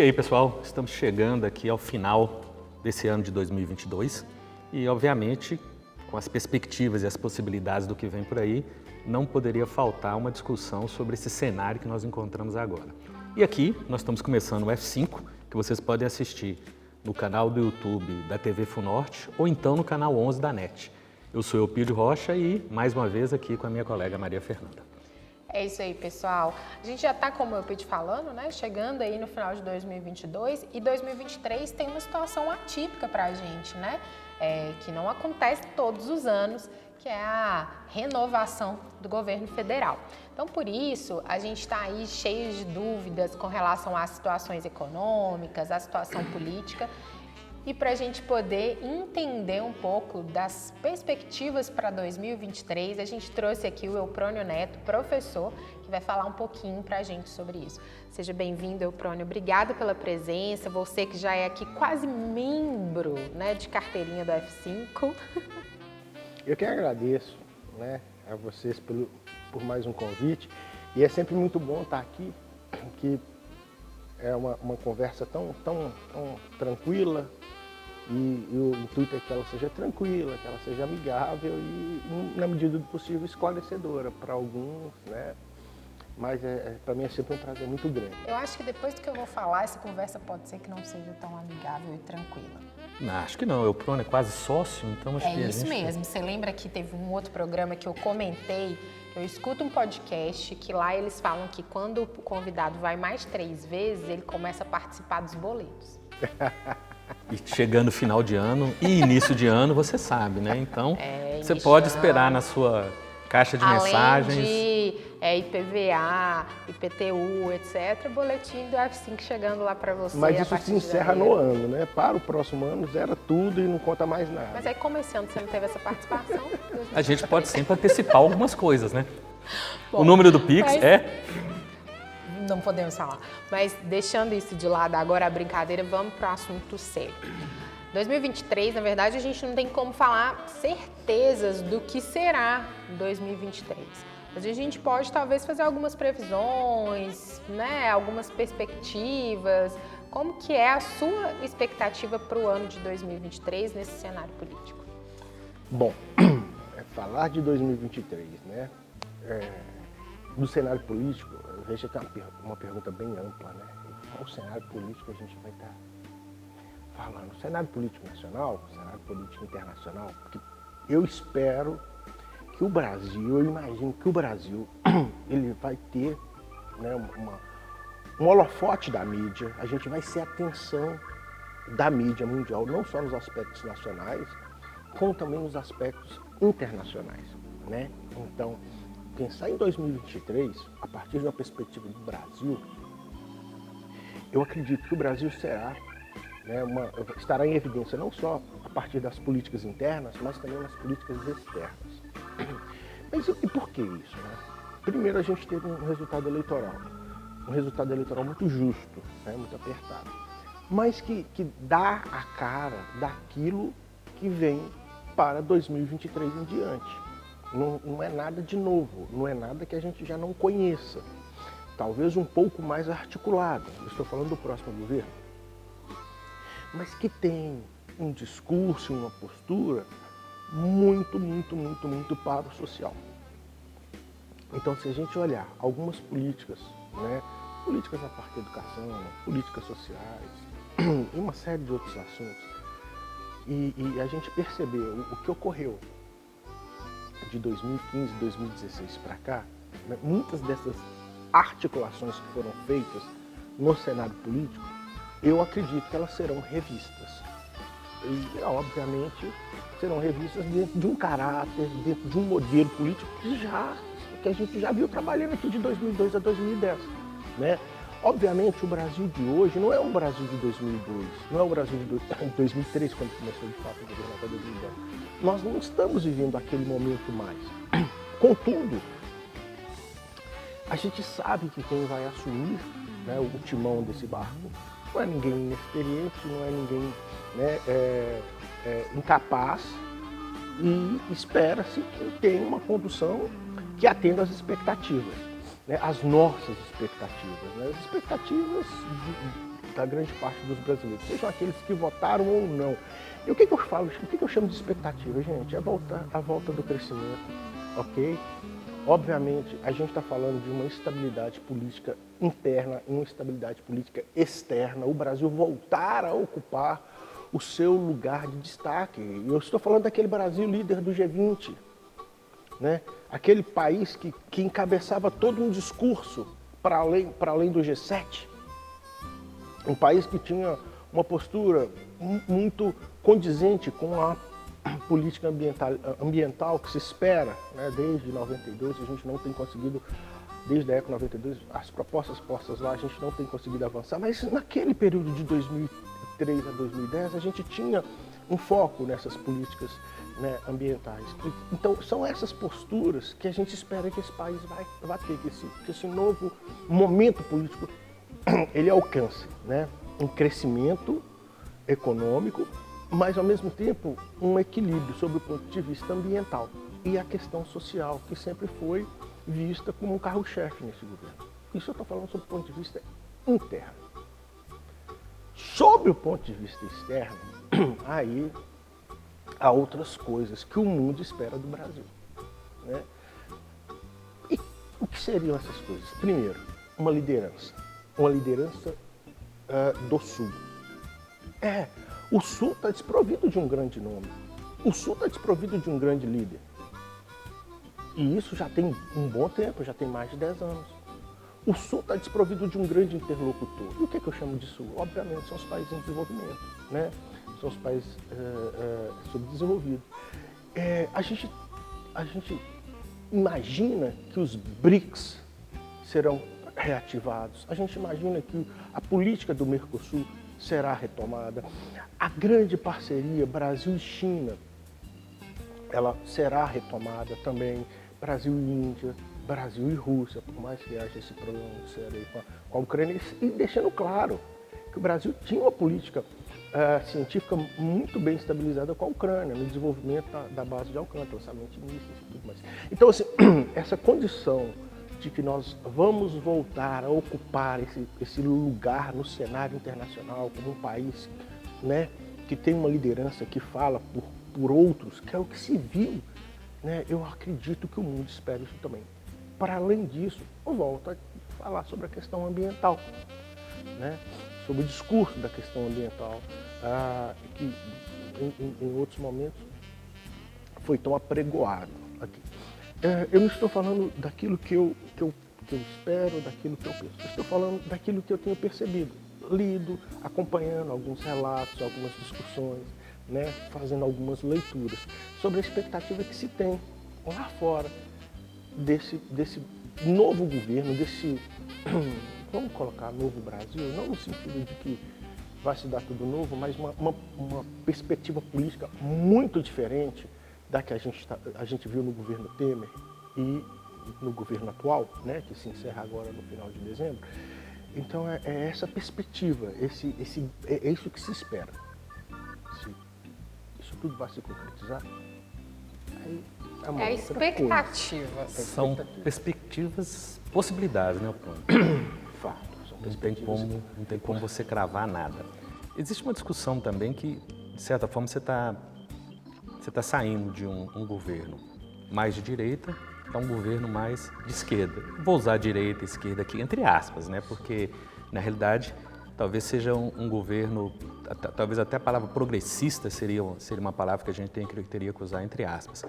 aí, pessoal, estamos chegando aqui ao final desse ano de 2022 e, obviamente, com as perspectivas e as possibilidades do que vem por aí, não poderia faltar uma discussão sobre esse cenário que nós encontramos agora. E aqui nós estamos começando o F5, que vocês podem assistir no canal do YouTube da TV Funorte ou então no canal 11 da NET. Eu sou Eupídio Rocha e, mais uma vez, aqui com a minha colega Maria Fernanda. É isso aí, pessoal. A gente já está, como eu pedi falando, né, chegando aí no final de 2022 e 2023 tem uma situação atípica para a gente, né, que não acontece todos os anos, que é a renovação do governo federal. Então, por isso, a gente está aí cheio de dúvidas com relação às situações econômicas, à situação política. E para a gente poder entender um pouco das perspectivas para 2023, a gente trouxe aqui o Eupronio Neto, professor, que vai falar um pouquinho para a gente sobre isso. Seja bem-vindo, Eupronio. Obrigada pela presença. Você que já é aqui quase membro, né, de carteirinha do F5. Eu que agradeço, né, a vocês por mais um convite. E é sempre muito bom estar aqui, que é uma conversa tão tranquila. E o intuito é que ela seja tranquila, que ela seja amigável e, na medida do possível, esclarecedora para alguns, né? Mas para mim é sempre um prazer muito grande. Eu acho que depois do que eu vou falar, essa conversa pode ser que não seja tão amigável e tranquila. Não, acho que não, o Eupronio é quase sócio, então acho que É isso mesmo. Você lembra que teve um outro programa que eu comentei? Eu escuto um podcast que lá eles falam que quando o convidado vai mais 3 vezes, ele começa a participar dos boletos. E chegando final de ano e início de ano, você sabe, né? Então, você início pode de esperar ano. na sua caixa de Além mensagens. de IPVA, IPTU, etc., boletim do F5 chegando lá para você. Mas a isso partir se de encerra janeiro. no ano, né? Para o próximo ano, zera tudo e não conta mais nada. Mas aí, como esse ano você não teve essa participação, A gente pode sempre antecipar algumas coisas, né? Bom, O número do Pix mas- é... Não podemos falar. Mas deixando isso de lado agora, a brincadeira, vamos para o assunto sério. 2023, na verdade, a gente não tem como falar certezas do que será 2023. Mas a gente pode talvez fazer algumas previsões, né? Algumas perspectivas. Como que é a sua expectativa para o ano de 2023 nesse cenário político? Bom, falar de 2023, né? Do cenário político, eu vejo que é uma pergunta bem ampla, né? Qual cenário político a gente vai estar falando? O cenário político nacional, o cenário político internacional, porque eu espero que o Brasil, eu imagino que o Brasil, ele vai ter, né, um holofote da mídia, a gente vai ser a atenção da mídia mundial, não só nos aspectos nacionais, como também nos aspectos internacionais, né? Então, pensar em 2023, a partir de uma perspectiva do Brasil, eu acredito que o Brasil será, né, estará em evidência não só a partir das políticas internas, mas também nas políticas externas. Mas e por que isso, né? Primeiro, a gente teve um resultado eleitoral muito justo, né, muito apertado, mas que dá a cara daquilo que vem para 2023 em diante. Não é nada de novo, não é nada que a gente já não conheça. Talvez um pouco mais articulado, eu estou falando do próximo governo, mas que tem um discurso, uma postura muito para o social. Então, se a gente olhar algumas políticas, né, políticas na parte da educação, políticas sociais e uma série de outros assuntos, e a gente percebeu o que ocorreu de 2015, 2016 para cá, né, muitas dessas articulações que foram feitas no cenário político, eu acredito que elas serão revistas. E, obviamente, serão revistas dentro de um caráter, dentro de um modelo político que a gente já viu trabalhando aqui de 2002 a 2010, né? Obviamente, o Brasil de hoje não é um Brasil de 2002, não é o Brasil de 2003, quando começou de fato o governo até 2010. Nós não estamos vivendo aquele momento mais. Contudo, a gente sabe que quem vai assumir, né, o timão desse barco não é ninguém inexperiente, não é ninguém, né, incapaz, e espera-se que tenha uma condução que atenda às expectativas, né, às nossas expectativas, né, as expectativas da grande parte dos brasileiros, sejam aqueles que votaram ou não. E o que eu falo, o que eu chamo de expectativa, gente? É a volta do crescimento, ok? Obviamente, a gente está falando de uma estabilidade política interna e uma estabilidade política externa. O Brasil voltar a ocupar o seu lugar de destaque. Eu estou falando daquele Brasil líder do G20, né? Aquele país que encabeçava todo um discurso para além do G7. Um país que tinha uma postura muito condizente com a política ambiental que se espera, né? Desde 92, a gente não tem conseguido, desde a ECO 92, as propostas postas lá, a gente não tem conseguido avançar, mas naquele período de 2003 a 2010, a gente tinha um foco nessas políticas, né, ambientais. Então, são essas posturas que a gente espera que esse país vai ter, que esse novo momento político ele alcance, né? Um crescimento econômico, mas ao mesmo tempo um equilíbrio sob o ponto de vista ambiental e a questão social, que sempre foi vista como um carro-chefe nesse governo. Isso eu estou falando sob o ponto de vista interno. Sob o ponto de vista externo, aí há outras coisas que o mundo espera do Brasil, né? E o que seriam essas coisas? Primeiro, uma liderança do Sul. O Sul está desprovido de um grande nome. O Sul está desprovido de um grande líder. E isso já tem um bom tempo, já tem mais de 10 anos. O Sul está desprovido de um grande interlocutor. E o que eu chamo de Sul? Obviamente são os países em desenvolvimento, né? São os países subdesenvolvidos. A gente imagina que os BRICS serão reativados. A gente imagina que a política do Mercosul será retomada. A grande parceria Brasil e China, ela será retomada também. Brasil e Índia, Brasil e Rússia, por mais que haja esse problema sério aí com a Ucrânia, e deixando claro que o Brasil tinha uma política científica muito bem estabilizada com a Ucrânia, no desenvolvimento da base de Alcântara, lançamento de mísseis e tudo mais. Então, assim, essa condição de que nós vamos voltar a ocupar esse lugar no cenário internacional como um país, né, que tem uma liderança que fala por outros, que é o que se viu, né, eu acredito que o mundo espera isso também. Para além disso, eu volto a falar sobre a questão ambiental, né, sobre o discurso da questão ambiental, que em outros momentos foi tão apregoado aqui. Eu não estou falando daquilo que eu espero, daquilo que eu penso. Eu estou falando daquilo que eu tenho percebido, lido, acompanhando alguns relatos, algumas discussões, né, fazendo algumas leituras sobre a expectativa que se tem lá fora desse novo governo, vamos colocar novo Brasil, não no sentido de que vai se dar tudo novo, mas uma perspectiva política muito diferente da que a gente viu no governo Temer e no governo atual, né, que se encerra agora no final de dezembro. Então é essa perspectiva, é isso que se espera. Se isso tudo vai se concretizar, aí é a expectativa. São perspectivas, possibilidades, né, Antônio? Fato, são Não tem como você cravar nada. Existe uma discussão também que, de certa forma, você tá saindo de um governo mais de direita para um governo mais de esquerda. Vou usar direita e esquerda aqui entre aspas, né? Porque, na realidade, talvez seja um governo, talvez até a palavra progressista seria uma palavra que a gente teria que usar entre aspas.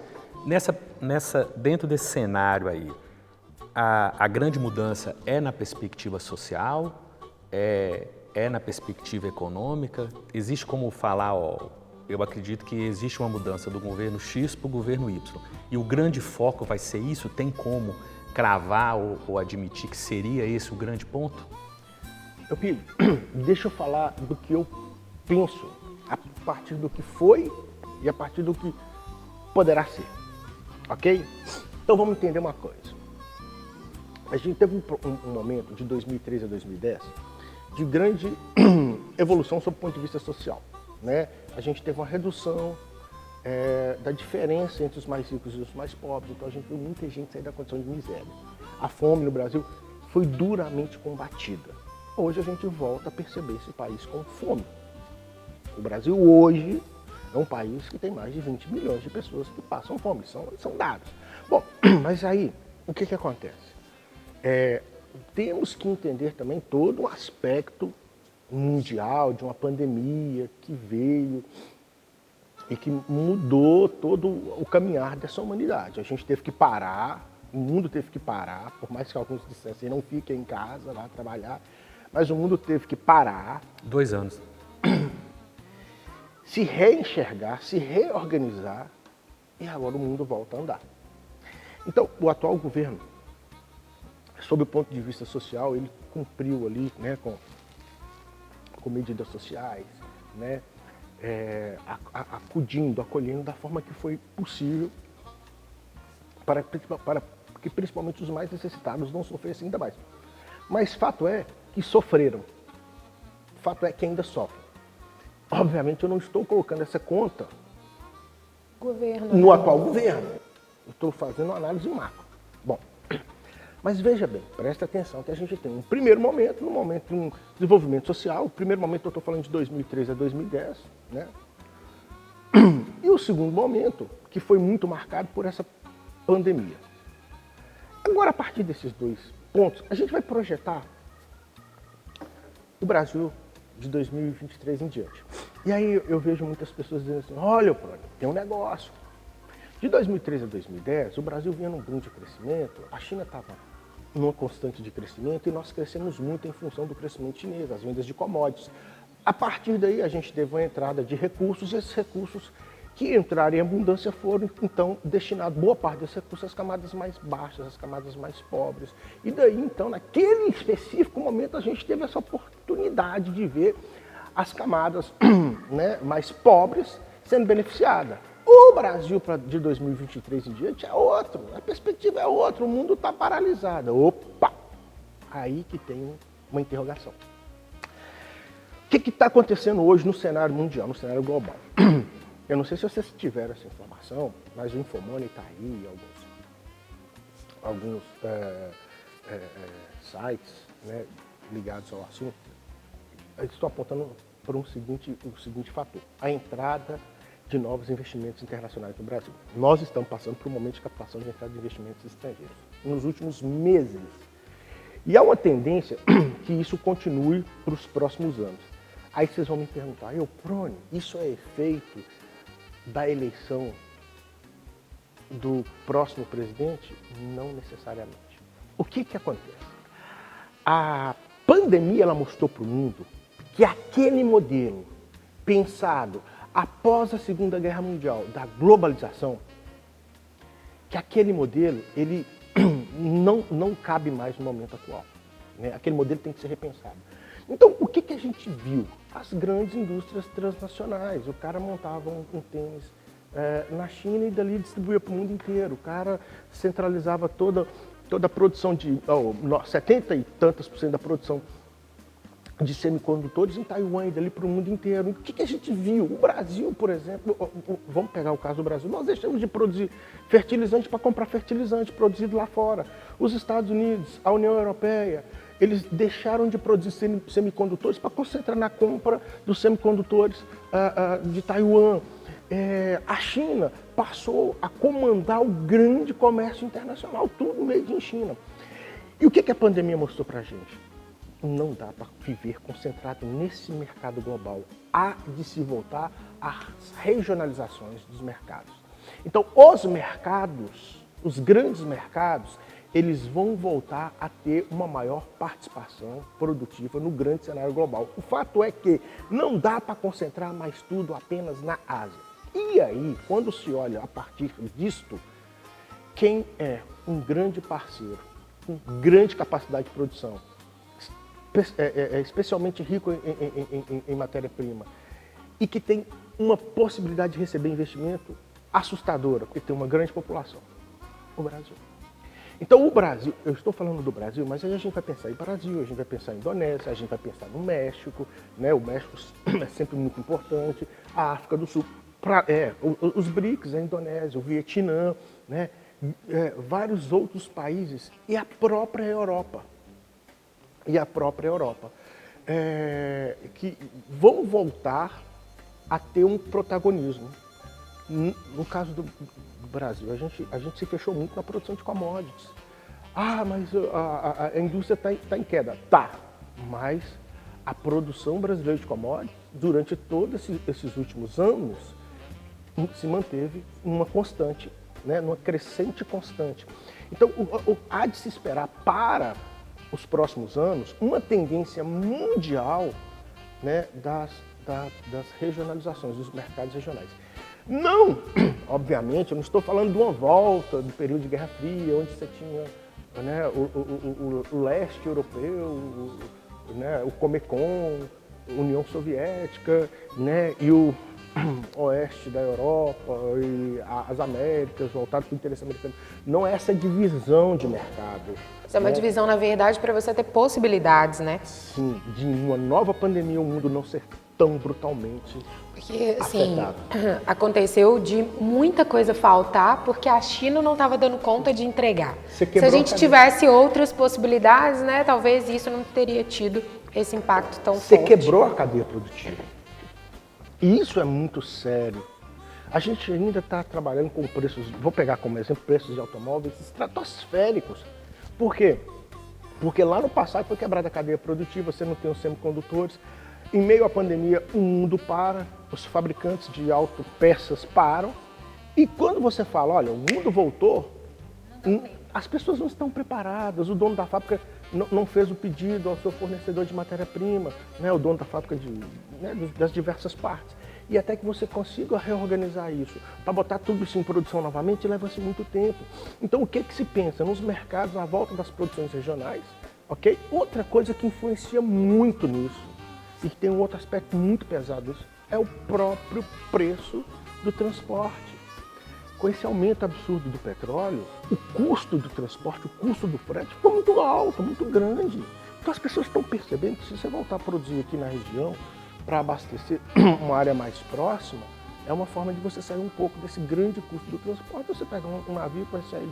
Dentro desse cenário aí, a grande mudança é na perspectiva social, é na perspectiva econômica. Existe como falar, eu acredito que existe uma mudança do governo X para o governo Y. E o grande foco vai ser isso? Tem como cravar ou admitir que seria esse o grande ponto? Filho, deixa eu falar do que eu penso a partir do que foi e a partir do que poderá ser, ok? Então vamos entender uma coisa. A gente teve um momento de 2013 a 2010 de grande evolução sob o ponto de vista social, né? A gente teve uma redução da diferença entre os mais ricos e os mais pobres, então a gente viu muita gente sair da condição de miséria. A fome no Brasil foi duramente combatida, hoje a gente volta a perceber esse país com fome. O Brasil hoje é um país que tem mais de 20 milhões de pessoas que passam fome, são dados. Bom, mas aí, o que acontece? Temos que entender também todo o aspecto mundial de uma pandemia que veio e que mudou todo o caminhar dessa humanidade. A gente teve que parar, o mundo teve que parar, por mais que alguns dissessem não fiquem em casa, lá trabalhar, mas o mundo teve que parar. 2 anos. Se reenxergar, se reorganizar, e agora o mundo volta a andar. Então, o atual governo, sob o ponto de vista social, ele cumpriu ali, né, com medidas sociais, né, acolhendo da forma que foi possível para que principalmente os mais necessitados não sofressem ainda mais. Mas fato é que sofreram, fato é que ainda sofrem. Obviamente eu não estou colocando essa conta no atual governo, eu estou fazendo uma análise macro. Bom, mas veja bem, presta atenção que a gente tem um primeiro momento, no momento de um desenvolvimento social, o primeiro momento eu estou falando de 2003 a 2010, né? E o segundo momento, que foi muito marcado por essa pandemia. Agora, a partir desses 2 pontos, a gente vai projetar o Brasil de 2023 em diante. E aí eu vejo muitas pessoas dizendo assim, olha, Prônio, tem um negócio. De 2003 a 2010, o Brasil vinha num boom de crescimento, a China estava numa constante de crescimento e nós crescemos muito em função do crescimento chinês, das vendas de commodities. A partir daí a gente teve uma entrada de recursos e esses recursos que entraram em abundância foram então destinados, boa parte desses recursos, às camadas mais baixas, às camadas mais pobres. E daí então, naquele específico momento, a gente teve essa oportunidade de ver as camadas né, mais pobres sendo beneficiadas. O Brasil de 2023 em diante é outro, a perspectiva é outra, o mundo está paralisado. Opa! Aí que tem uma interrogação. O que está acontecendo hoje no cenário mundial, no cenário global? Eu não sei se vocês tiveram essa informação, mas o Infomoney está aí, alguns sites né, ligados ao assunto, eles estão apontando para o seguinte fator, a entrada de novos investimentos internacionais no Brasil. Nós estamos passando por um momento de captação de entrada de investimentos estrangeiros nos últimos meses. E há uma tendência que isso continue para os próximos anos. Aí vocês vão me perguntar, Prônio, isso é efeito da eleição do próximo presidente? Não necessariamente. O que acontece? A pandemia ela mostrou para o mundo que aquele modelo pensado após a Segunda Guerra Mundial, da globalização, que aquele modelo ele não cabe mais no momento atual. Né? Aquele modelo tem que ser repensado. Então, o que a gente viu? As grandes indústrias transnacionais. O cara montava um tênis na China e dali distribuía para o mundo inteiro. O cara centralizava toda a produção de 70 e tantos % da produção de semicondutores em Taiwan e dali para o mundo inteiro. O que a gente viu? O Brasil, por exemplo, vamos pegar o caso do Brasil, nós deixamos de produzir fertilizante para comprar fertilizante produzido lá fora. Os Estados Unidos, a União Europeia, eles deixaram de produzir semicondutores para concentrar na compra dos semicondutores de Taiwan. A China passou a comandar o grande comércio internacional, tudo made in China. E o que a pandemia mostrou para a gente? Não dá para viver concentrado nesse mercado global. Há de se voltar às regionalizações dos mercados. Então, os mercados, os grandes mercados, eles vão voltar a ter uma maior participação produtiva no grande cenário global. O fato é que não dá para concentrar mais tudo apenas na Ásia. E aí, quando se olha a partir disto, quem é um grande parceiro, com grande capacidade de produção, especialmente rico em matéria-prima, e que tem uma possibilidade de receber investimento assustadora, porque tem uma grande população, o Brasil. Então o Brasil, eu estou falando do Brasil, mas aí a gente vai pensar em Brasil, a gente vai pensar em Indonésia, a gente vai pensar no México, né? O México é sempre muito importante, a África do Sul, os BRICS, a Indonésia, o Vietnã, né? Vários outros países e a própria Europa. e a própria Europa, que vão voltar a ter um protagonismo. No caso do Brasil, a gente se fechou muito na produção de commodities. Mas a indústria está em queda. Tá, mas a produção brasileira de commodities, durante todos esses últimos anos, se manteve numa constante, né, numa crescente constante. Então, há de se esperar para os próximos anos uma tendência mundial, né, das regionalizações, dos mercados regionais. Não, obviamente, eu não estou falando de uma volta do período de Guerra Fria, onde você tinha, né, o leste europeu, né, o Comecon, União Soviética, né, e o oeste da Europa e as Américas, voltado para o interesse americano. Não é essa divisão de mercado. Isso é uma divisão, na verdade, para você ter possibilidades, né? Sim, de uma nova pandemia o mundo não ser tão brutalmente porque, assim, afetado. aconteceu de muita coisa faltar porque a China não estava dando conta de entregar. Se a gente tivesse outras possibilidades, né, talvez isso não teria tido esse impacto tão forte. Você quebrou a cadeia produtiva. E isso é muito sério. A gente ainda está trabalhando com preços, vou pegar como exemplo, preços de automóveis estratosféricos. Por quê? Porque lá no passado foi quebrada a cadeia produtiva, você não tem os semicondutores. Em meio à pandemia, o mundo para, os fabricantes de autopeças param. E quando você fala, olha, o mundo voltou, as pessoas não estão preparadas, o dono da fábrica não fez o pedido ao seu fornecedor de matéria-prima, né, o dono da fábrica das diversas partes. E até que você consiga reorganizar isso, para botar tudo isso em produção novamente, leva-se muito tempo. Então, o que se pensa? Nos mercados, na volta das produções regionais, ok? Outra coisa que influencia muito nisso, e que tem um outro aspecto muito pesado nisso, é o próprio preço do transporte. Com esse aumento absurdo do petróleo, o custo do transporte, o custo do frete ficou muito alto, muito grande. Então as pessoas estão percebendo que se você voltar a produzir aqui na região para abastecer uma área mais próxima, é uma forma de você sair um pouco desse grande custo do transporte. Você pega um navio que vai sair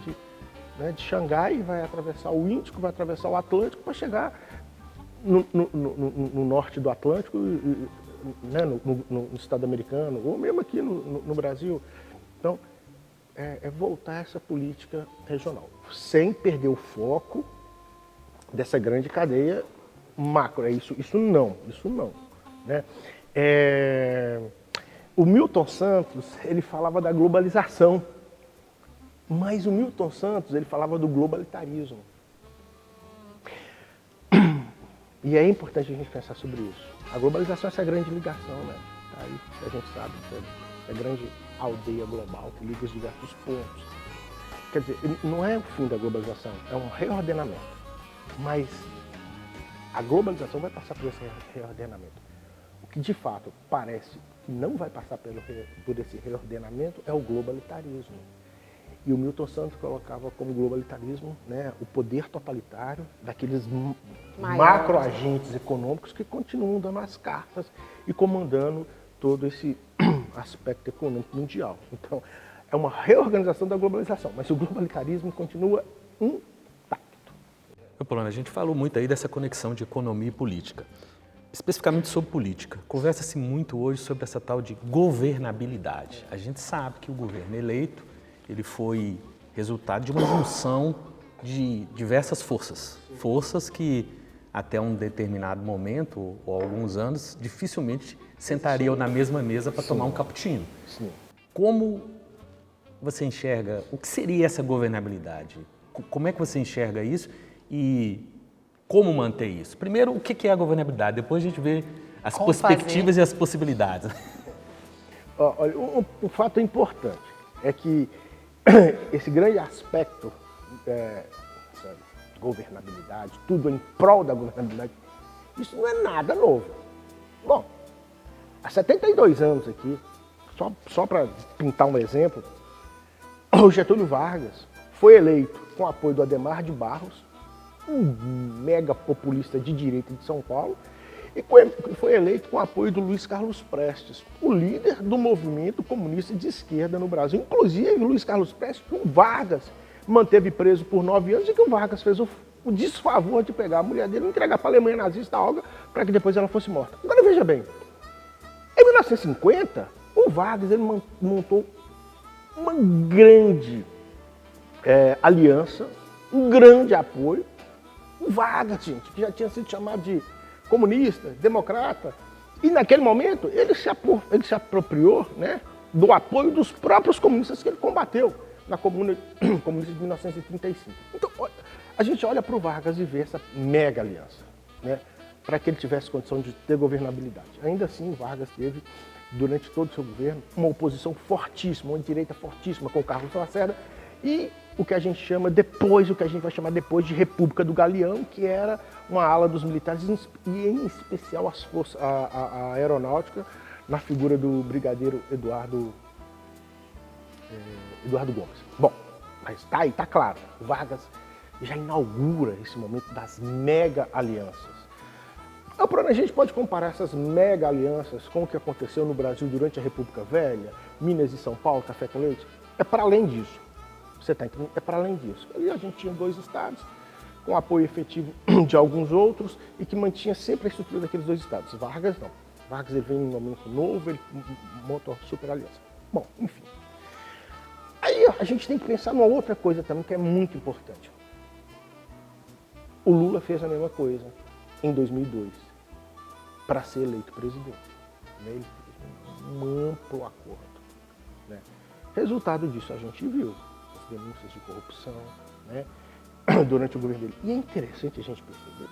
de Xangai, vai atravessar o Índico, vai atravessar o Atlântico para chegar no norte do Atlântico, né, no estado americano, ou mesmo aqui no Brasil. Então, é voltar a essa política regional, sem perder o foco dessa grande cadeia macro. Isso não. Né? O Milton Santos, ele falava da globalização, mas o Milton Santos, ele falava do globalitarismo. E é importante a gente pensar sobre isso. A globalização é essa grande ligação, né? Aí a gente sabe que é a grande aldeia global que liga os diversos pontos. Quer dizer, não é o fim da globalização, é um reordenamento. Mas a globalização vai passar por esse reordenamento. O que de fato parece que não vai passar por esse reordenamento é o globalitarismo. E o Milton Santos colocava como globalitarismo, né, o poder totalitário daqueles macroagentes econômicos que continuam dando as cartas e comandando todo esse aspecto econômico mundial. Então, é uma reorganização da globalização, mas o globalitarismo continua intacto. Polônia, a gente falou muito aí dessa conexão de economia e política. Especificamente sobre política, conversa-se muito hoje sobre essa tal de governabilidade. A gente sabe que o governo eleito, ele foi resultado de uma junção de diversas forças que até um determinado momento ou alguns anos dificilmente sentariam na mesma mesa para tomar um cappuccino. Sim. Como você enxerga, o que seria essa governabilidade? Como é que você enxerga isso e como manter isso? Primeiro, o que é a governabilidade? Depois a gente vê as perspectivas e as possibilidades. Olha, um fato importante é que esse grande aspecto governabilidade, tudo em prol da governabilidade, isso não é nada novo. Bom, há 72 anos aqui, só para pintar um exemplo, o Getúlio Vargas foi eleito com o apoio do Adhemar de Barros, um mega populista de direita de São Paulo, e foi eleito com o apoio do Luiz Carlos Prestes, o líder do movimento comunista de esquerda no Brasil. Inclusive, o Luiz Carlos Prestes e o Vargas manteve preso por 9 anos e que o Vargas fez o desfavor de pegar a mulher dele e entregar para a Alemanha nazista, Olga, para que depois ela fosse morta. Agora veja bem, em 1950, o Vargas ele montou uma grande aliança, um grande apoio. O Vargas, gente, que já tinha sido chamado de comunista, democrata, e naquele momento ele se apropriou, né, do apoio dos próprios comunistas que ele combateu na Comuna Comunista de 1935. Então, a gente olha para o Vargas e vê essa mega aliança, né, para que ele tivesse condição de ter governabilidade. Ainda assim, o Vargas teve, durante todo o seu governo, uma oposição fortíssima, uma direita fortíssima com o Carlos Lacerda e o que a gente chama depois, o que a gente vai chamar depois de República do Galeão, que era uma ala dos militares e em especial as forças, a aeronáutica, na figura do brigadeiro Eduardo Gomes. Bom, mas tá aí, tá claro, o Vargas já inaugura esse momento das mega alianças. A gente pode comparar essas mega alianças com o que aconteceu no Brasil durante a República Velha, Minas e São Paulo, café com leite? É para além disso. Você está entendendo? É para além disso. Ali a gente tinha 2 estados, com apoio efetivo de alguns outros e que mantinha sempre a estrutura daqueles 2 estados. Vargas não. Vargas ele vem em um momento novo, ele monta uma super aliança. Bom, enfim. Aí a gente tem que pensar numa outra coisa também que é muito importante. O Lula fez a mesma coisa em 2002 para ser eleito presidente. Ele fez um amplo acordo. Né? Resultado disso a gente viu. Denúncias de corrupção, né, durante o governo dele. E é interessante a gente perceber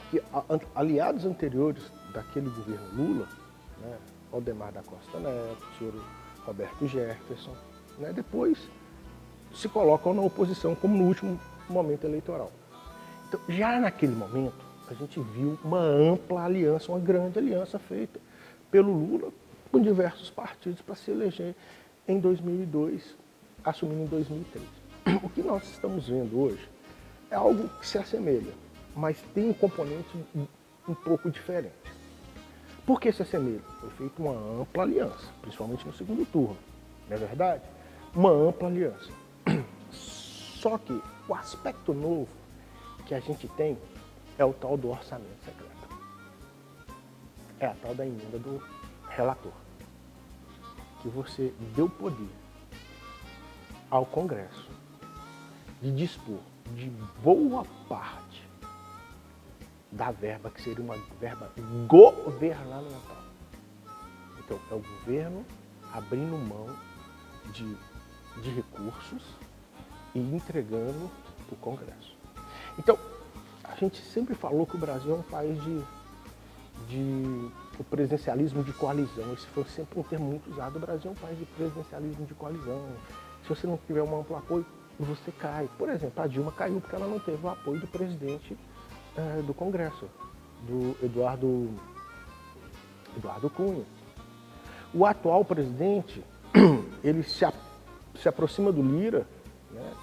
que aliados anteriores daquele governo Lula, né, Aldemar da Costa Neto, o senhor Roberto Jefferson, né, depois se colocam na oposição, como no último momento eleitoral. Então, já naquele momento, a gente viu uma ampla aliança, uma grande aliança feita pelo Lula com diversos partidos para se eleger em 2002, assumindo em 2003. O que nós estamos vendo hoje é algo que se assemelha, mas tem um componente um pouco diferente. Por que se assemelha? Foi feita uma ampla aliança, principalmente no segundo turno, não é verdade? Uma ampla aliança. Só que o aspecto novo que a gente tem é o tal do orçamento secreto. É a tal da emenda do relator, que você deu poder ao Congresso de dispor de boa parte da verba, que seria uma verba governamental. Então, é o governo abrindo mão de recursos e entregando para o Congresso. Então, a gente sempre falou que o Brasil é um país de o presidencialismo de coalizão. Esse foi sempre um termo muito usado. O Brasil é um país de presidencialismo de coalizão. Se você não tiver um amplo apoio, você cai. Por exemplo, a Dilma caiu porque ela não teve o apoio do presidente do Congresso, do Eduardo Cunha. O atual presidente, ele se aproxima do Lira, né,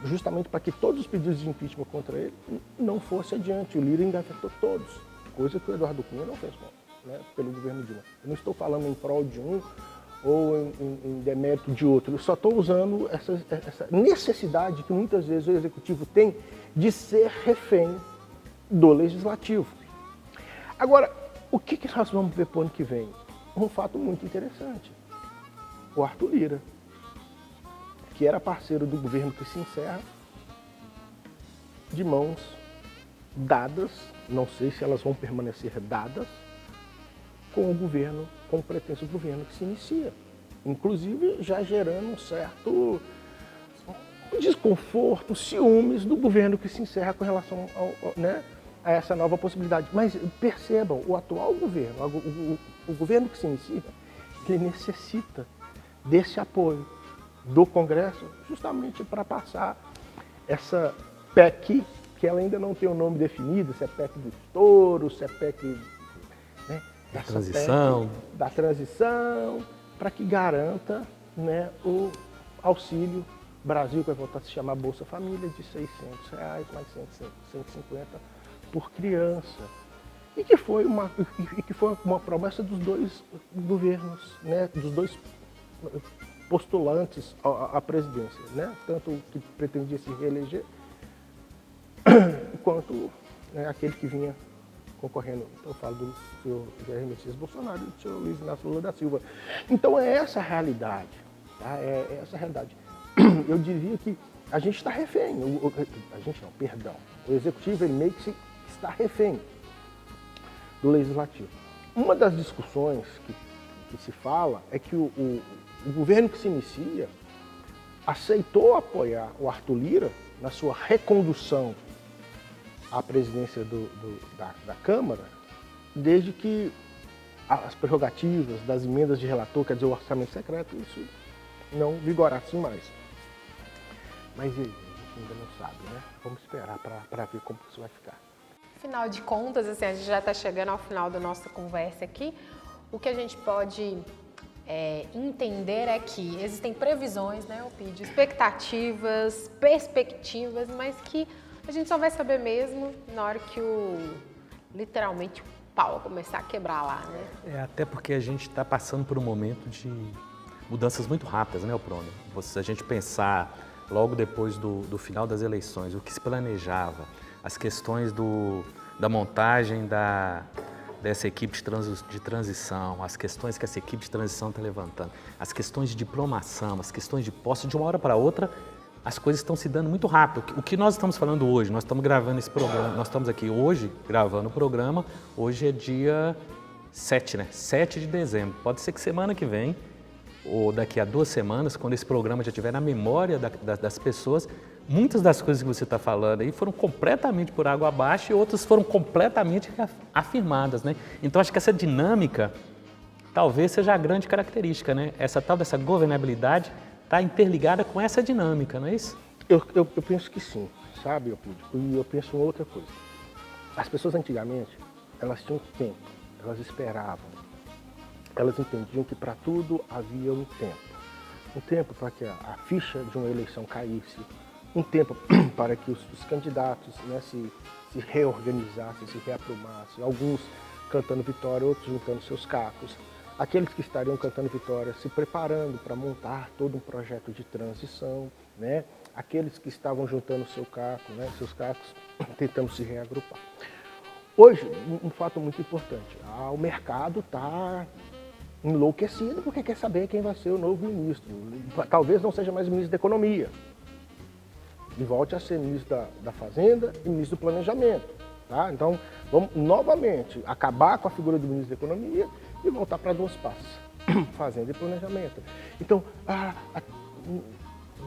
justamente para que todos os pedidos de impeachment contra ele não fossem adiante. O Lira engavetou todos, coisa que o Eduardo Cunha não fez, né, pelo governo Dilma. Eu não estou falando em prol de um ou em demérito de outro. Eu só estou usando essa necessidade que muitas vezes o Executivo tem de ser refém do Legislativo. Agora, o que nós vamos ver para o ano que vem? Um fato muito interessante. O Arthur Lira, que era parceiro do governo que se encerra, de mãos dadas, não sei se elas vão permanecer dadas, com o governo, com o pretenso governo que se inicia. Inclusive já gerando um certo desconforto, ciúmes do governo que se encerra com relação a essa nova possibilidade. Mas percebam, o atual governo, o governo que se inicia, ele necessita desse apoio do Congresso justamente para passar essa PEC, que ela ainda não tem o nome definido, se é PEC do estouro, se é PEC... Da transição. Da transição, para que garanta, né, o auxílio Brasil, que vai voltar a se chamar Bolsa Família, de R$ 600, mais 150 por criança. E que foi uma promessa dos dois governos, né, dos dois postulantes à presidência, né? Tanto o que pretendia se reeleger, quanto, né, aquele que vinha concorrendo. Então, eu falo do senhor Jair Messias Bolsonaro e do senhor Luiz Inácio Lula da Silva. Então, é essa a realidade. Tá? É essa a realidade. Eu diria que a gente está refém. A gente não, perdão. O Executivo, ele meio que está refém do Legislativo. Uma das discussões que se fala é que o governo que se inicia aceitou apoiar o Arthur Lira na sua recondução à presidência da Câmara, desde que as prerrogativas das emendas de relator, quer dizer, o orçamento secreto, isso não vigorasse mais. Mas a gente ainda não sabe, né? Vamos esperar para ver como isso vai ficar. Afinal de contas, assim, a gente já está chegando ao final da nossa conversa aqui. O que a gente pode entender é que existem previsões, né, Elpidio, expectativas, perspectivas, mas que a gente só vai saber mesmo na hora que literalmente o pau começar a quebrar lá, né? Até porque a gente está passando por um momento de mudanças muito rápidas, né, Prônio? Se a gente pensar logo depois do final das eleições, o que se planejava, as questões da montagem dessa equipe de transição, as questões que essa equipe de transição está levantando, as questões de diplomação, as questões de posse, de uma hora para outra, as coisas estão se dando muito rápido. O que nós estamos falando hoje, nós estamos gravando esse programa, nós estamos aqui hoje gravando o programa, hoje é dia 7, né? 7 de dezembro. Pode ser que semana que vem, ou daqui a 2 semanas, quando esse programa já estiver na memória das pessoas, muitas das coisas que você está falando aí foram completamente por água abaixo e outras foram completamente afirmadas, né? Então, acho que essa dinâmica talvez seja a grande característica, né? Essa tal dessa governabilidade está interligada com essa dinâmica, não é isso? Eu penso que sim, sabe, Elpidio? E eu penso em outra coisa. As pessoas antigamente, elas tinham tempo, elas esperavam, elas entendiam que para tudo havia um tempo. Um tempo para que a ficha de uma eleição caísse, um tempo para que os candidatos, né, se reorganizassem, se reaprumassem, alguns cantando vitória, outros juntando seus cacos. Aqueles que estariam cantando vitória se preparando para montar todo um projeto de transição, né? Aqueles que estavam juntando seu caco, né, seus cacos, tentando se reagrupar. Hoje, um fato muito importante, o mercado está enlouquecido porque quer saber quem vai ser o novo ministro. Talvez não seja mais o ministro da Economia, e volte a ser ministro da Fazenda e ministro do Planejamento. Tá? Então, vamos novamente acabar com a figura do ministro da Economia e voltar para 2 passos, Fazenda e Planejamento. Então,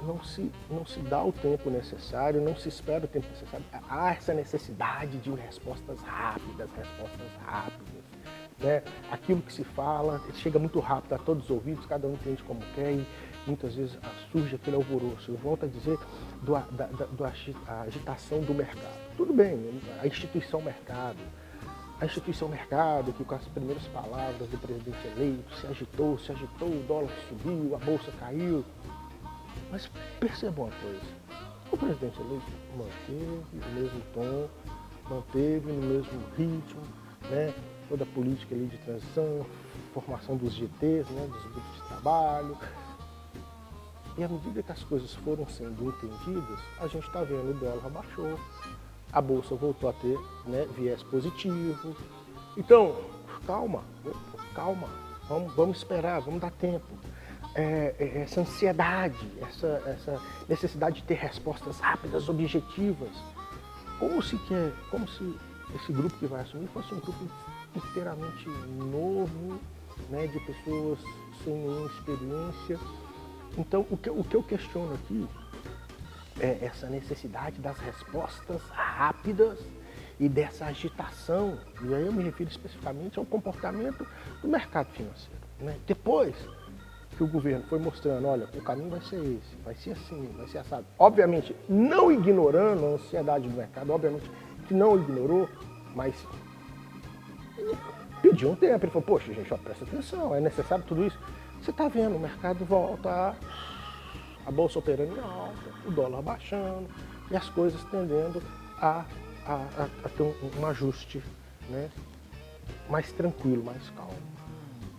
não se dá o tempo necessário, não se espera o tempo necessário. Há essa necessidade de respostas rápidas, né? Aquilo que se fala chega muito rápido a todos os ouvidos, cada um entende como quer e muitas vezes surge aquele alvoroço. Eu volto a dizer a agitação do mercado. Tudo bem, a instituição mercado, que com as primeiras palavras do presidente eleito se agitou, o dólar subiu, a bolsa caiu. Mas percebam uma coisa, o presidente eleito manteve o mesmo tom, manteve no mesmo ritmo, né? Toda a política ali de transição, formação dos GTs, né? Dos grupos de trabalho. E à medida que as coisas foram sendo entendidas, a gente está vendo o dólar abaixou, a bolsa voltou a ter, né, viés positivo. Então, calma, vamos esperar, vamos dar tempo. Essa ansiedade, essa necessidade de ter respostas rápidas, objetivas, como se esse grupo que vai assumir fosse um grupo inteiramente novo, né, de pessoas sem nenhuma experiência. Então, o que eu questiono aqui é essa necessidade das respostas rápidas e dessa agitação, e aí eu me refiro especificamente ao comportamento do mercado financeiro, né? Depois que o governo foi mostrando, olha, o caminho vai ser esse, vai ser assim, vai ser assado. Obviamente, não ignorando a ansiedade do mercado, obviamente que não ignorou, mas ele pediu um tempo. Ele falou, poxa, gente, ó, presta atenção, é necessário tudo isso. Você está vendo, o mercado volta, a bolsa operando em alta, o dólar baixando e as coisas tendendo a ter um ajuste, né, mais tranquilo, mais calmo.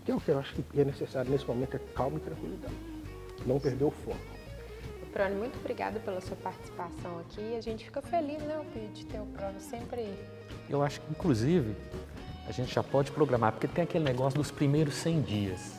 Que é o que eu acho que é necessário nesse momento, é calma e tranquilidade. não perder o foco. Prônio, muito obrigada pela sua participação aqui. A gente fica feliz, né, de ter o Prônio sempre aí. Eu acho que, inclusive, a gente já pode programar, porque tem aquele negócio dos primeiros 100 dias.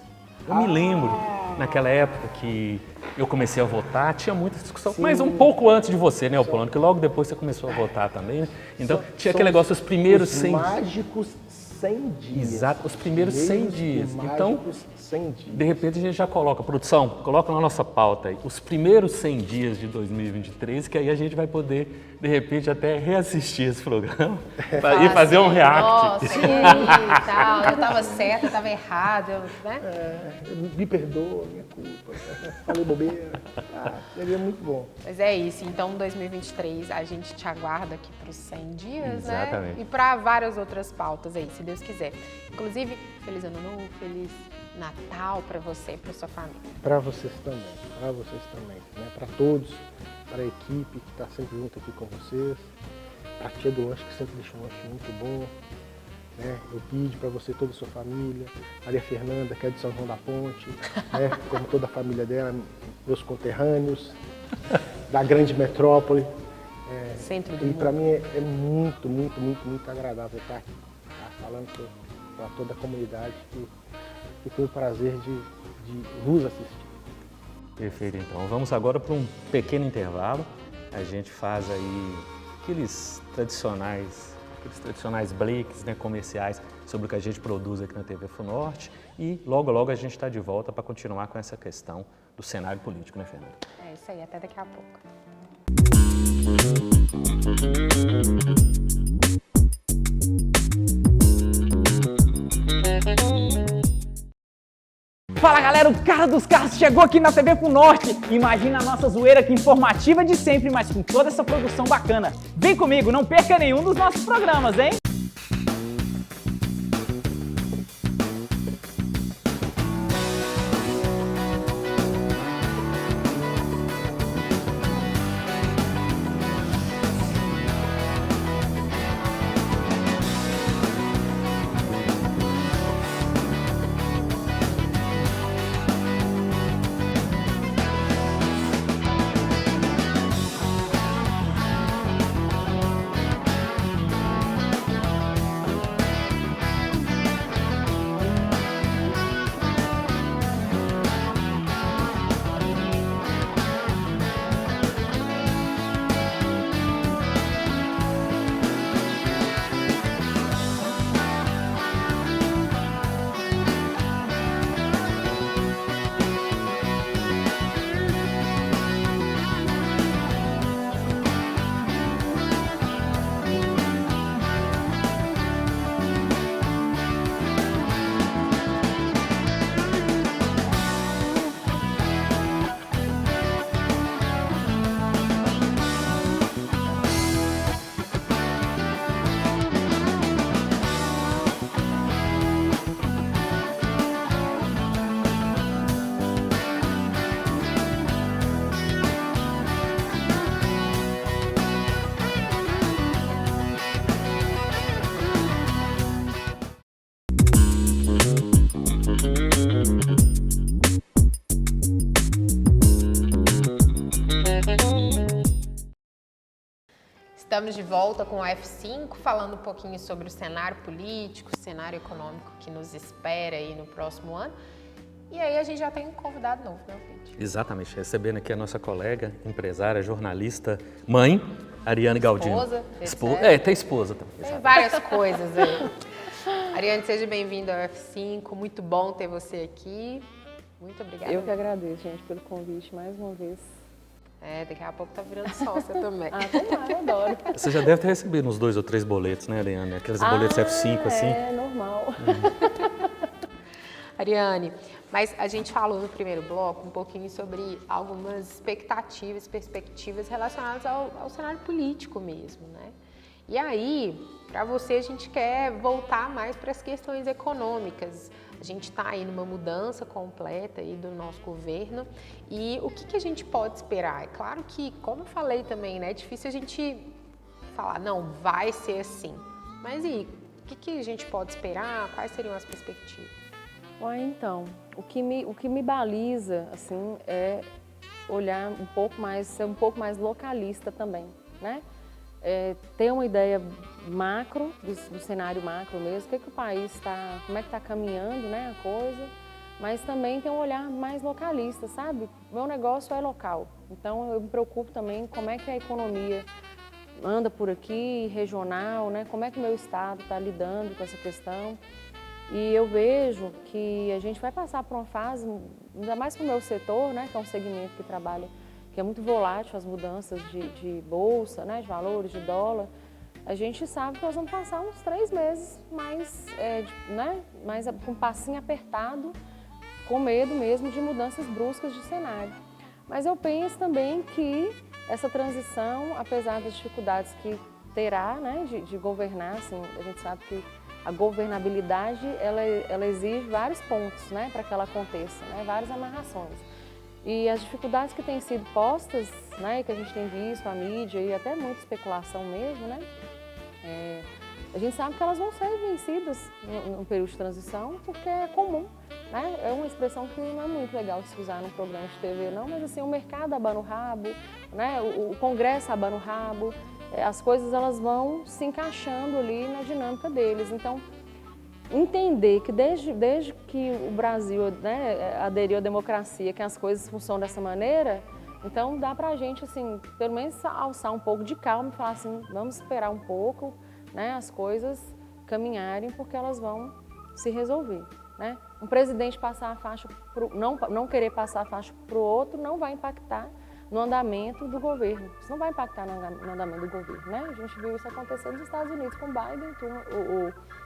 Eu me lembro, naquela época que eu comecei a votar, tinha muita discussão, Sim. mas um pouco antes de você, né, Polônio? Que logo depois você começou a votar também, né? Então, tinha aquele negócio dos primeiros 100 dias. Mágicos 100 dias. Exato, os primeiros 100 dias. Então, 100 dias. de repente a gente já coloca, produção, coloca na nossa pauta aí, os primeiros 100 dias de 2023, que aí a gente vai poder, de repente, até reassistir esse programa e fazer um react. Nossa, e aí, tal, eu estava certa, eu estava errada, né? Me perdoa, minha culpa. Falei bobeira. Seria muito bom. Mas é isso, então 2023 a gente te aguarda aqui para os 100 dias, Exatamente. né? E para várias outras pautas aí, se Deus quiser. Inclusive, Feliz Ano Novo, Feliz Natal para você e para sua família. Para vocês também, né? Para todos, para a equipe que está sempre junto aqui com vocês, a tia do lanche que sempre deixa um lanche muito bom, né? Eu pedi para você e toda a sua família, Maria Fernanda, que é de São João da Ponte, né? Como toda a família dela, meus conterrâneos, da grande metrópole. Centro do E mundo. para mim é muito agradável estar aqui, falando para toda a comunidade que tem o prazer de vos assistir. Perfeito, então. Vamos agora para um pequeno intervalo. A gente faz aí aqueles tradicionais breaks, né, comerciais sobre o que a gente produz aqui na TV FUNORTE e logo a gente está de volta para continuar com essa questão do cenário político, né, Fernanda? É isso aí, até daqui a pouco. Fala galera, o cara dos carros chegou aqui na TV FUNORTE. Imagina a nossa zoeira aqui informativa de sempre, mas com toda essa produção bacana. Vem comigo, não perca nenhum dos nossos programas, hein? Estamos de volta com o F5, falando um pouquinho sobre o cenário político, o cenário econômico que nos espera aí no próximo ano. E aí a gente já tem um convidado novo, né, Pete? Exatamente, recebendo aqui a nossa colega, empresária, jornalista, mãe, Ariane Galdino. Esposa, tem esposa também. Tem várias coisas aí. Ariane, seja bem-vinda ao F5, muito bom ter você aqui. Muito obrigada. Eu que agradeço, gente, pelo convite mais uma vez. Daqui a pouco tá virando sócia também. Tomara, eu adoro. Você já deve ter recebido uns 2 ou 3 boletos, né, Ariane? Aqueles boletos F5, assim. É, normal. Ariane, mas a gente falou no primeiro bloco um pouquinho sobre algumas expectativas, perspectivas relacionadas ao cenário político mesmo, né? E aí, para você, a gente quer voltar mais para as questões econômicas. A gente está aí numa mudança completa aí do nosso governo e o que a gente pode esperar? É claro que, como eu falei também, né, é difícil a gente falar, não, vai ser assim. Mas e o que a gente pode esperar? Quais seriam as perspectivas? Então, o que me baliza, assim, é olhar um pouco mais, ser um pouco mais localista também, né? Ter uma ideia macro, do cenário macro mesmo, o país está, como é que está caminhando, né, a coisa, mas também tem um olhar mais localista, sabe? Meu negócio é local, então eu me preocupo também como é que a economia anda por aqui, regional, né? Como é que o meu estado está lidando com essa questão. E eu vejo que a gente vai passar por uma fase, ainda mais com o meu setor, né, que é um segmento que trabalha, que é muito volátil, as mudanças de bolsa, né, de valores, de dólar. A gente sabe que nós vamos passar uns 3 meses mais, mais com um passinho apertado, com medo mesmo de mudanças bruscas de cenário. Mas eu penso também que essa transição, apesar das dificuldades que terá, né, de governar, assim, a gente sabe que a governabilidade, ela exige vários pontos, né, para que ela aconteça, né, várias amarrações. E as dificuldades que têm sido postas, né, que a gente tem visto, a mídia e até muita especulação mesmo, né, a gente sabe que elas vão ser vencidas no período de transição, porque é comum, né, é uma expressão que não é muito legal de se usar num programa de TV, não, mas assim, o mercado abana o rabo, né, o Congresso abana o rabo, as coisas elas vão se encaixando ali na dinâmica deles. Então, entender que desde que o Brasil, né, aderiu à democracia, que as coisas funcionam dessa maneira, então dá pra gente, assim, pelo menos alçar um pouco de calma e falar assim, vamos esperar um pouco, né, as coisas caminharem, porque elas vão se resolver, né? Um presidente passar a faixa, não querer passar a faixa para o outro, não vai impactar no andamento do governo. Isso não vai impactar no andamento do governo, né? A gente viu isso acontecer nos Estados Unidos com o Biden,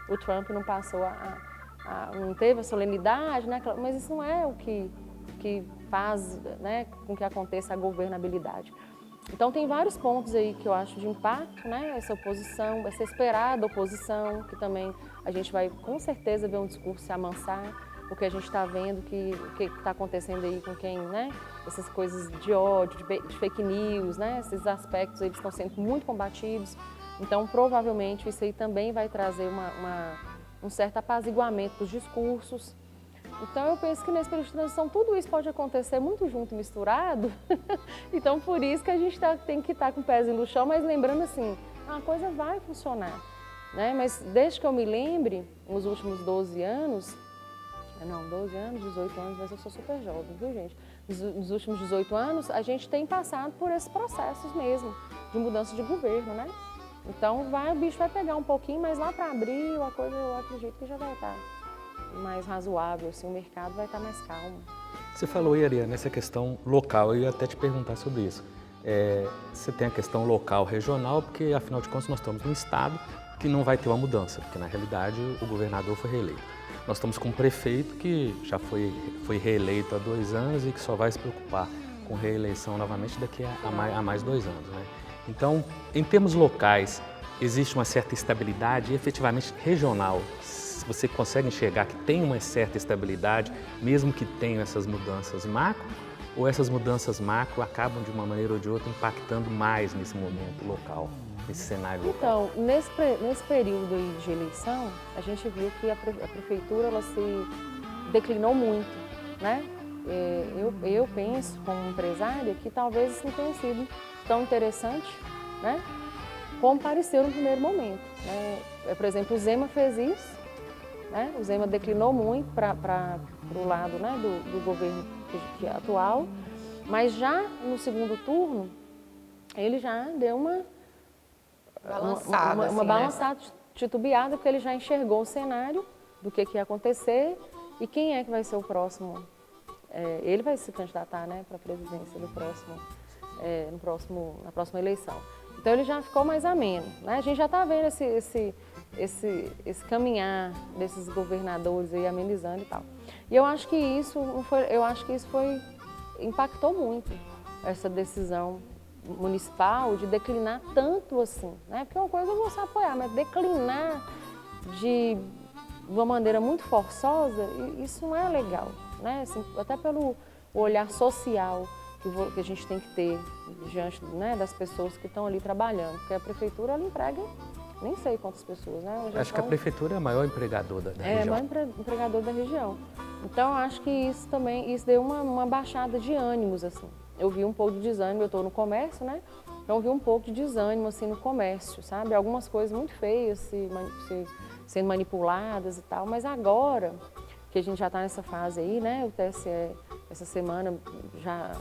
o Trump não passou não teve a solenidade, né? Mas isso não é o que faz, né, com que aconteça a governabilidade. Então tem vários pontos aí que eu acho de impacto, né? Essa oposição, essa esperada oposição, que também a gente vai com certeza ver um discurso se amansar, porque a gente está vendo o que está acontecendo aí com quem, né? Essas coisas de ódio, de fake news, né? Esses aspectos eles estão sendo muito combatidos. Então, provavelmente, isso aí também vai trazer um certo apaziguamento dos discursos. Então, eu penso que nesse período de transição, tudo isso pode acontecer muito junto, misturado. Então, por isso que a gente tem que estar com o pezinho no chão, mas lembrando assim, a coisa vai funcionar, né? Mas desde que eu me lembre, nos últimos 12 anos, 18 anos, mas eu sou super jovem, viu, gente? Nos últimos 18 anos, a gente tem passado por esses processos mesmo, de mudança de governo, né? Então, o bicho vai pegar um pouquinho, mas lá para abril, a coisa eu acredito que já vai estar mais razoável, assim, o mercado vai estar mais calmo. Você falou aí, Ariane, nessa questão local, eu ia até te perguntar sobre isso. Você tem a questão local, regional, porque afinal de contas nós estamos num estado que não vai ter uma mudança, porque na realidade o governador foi reeleito. Nós estamos com um prefeito que já foi reeleito há 2 anos e que só vai se preocupar com reeleição novamente daqui a mais 2 anos, né? Então, em termos locais, existe uma certa estabilidade e efetivamente regional. Você consegue enxergar que tem uma certa estabilidade, mesmo que tenham essas mudanças macro, ou essas mudanças macro acabam de uma maneira ou de outra impactando mais nesse momento local, nesse cenário local? Então, nesse período aí de eleição, a gente viu que a prefeitura ela se declinou muito, né? Eu penso, como empresária, que talvez isso não tenha sido tão interessante, né, como pareceu no primeiro momento, né? Por exemplo, o Zema fez isso, né? O Zema declinou muito para o lado, né, do governo atual, mas já no segundo turno, ele já deu uma balançada, titubeada, porque ele já enxergou o cenário do que ia acontecer e quem é que vai ser o próximo. Ele vai se candidatar, né, para a presidência na próxima eleição. Então ele já ficou mais ameno, né? A gente já está vendo esse caminhar desses governadores aí amenizando e tal. E eu acho que isso impactou muito essa decisão municipal de declinar tanto assim, né? Porque uma coisa eu vou apoiar, mas declinar de uma maneira muito forçosa, isso não é legal, né? Assim, até pelo olhar social que a gente tem que ter diante, né, das pessoas que estão ali trabalhando, porque a prefeitura ela emprega nem sei quantas pessoas, né? Acho que a prefeitura é a maior empregadora da região. É, o maior empregador da região. Então, eu acho que isso também, isso deu uma baixada de ânimos, assim. Eu vi um pouco de desânimo, eu estou no comércio, né? Então, eu vi um pouco de desânimo, assim, no comércio, sabe? Algumas coisas muito feias sendo manipuladas e tal, mas agora que a gente já está nessa fase aí, né? O TSE, essa semana, já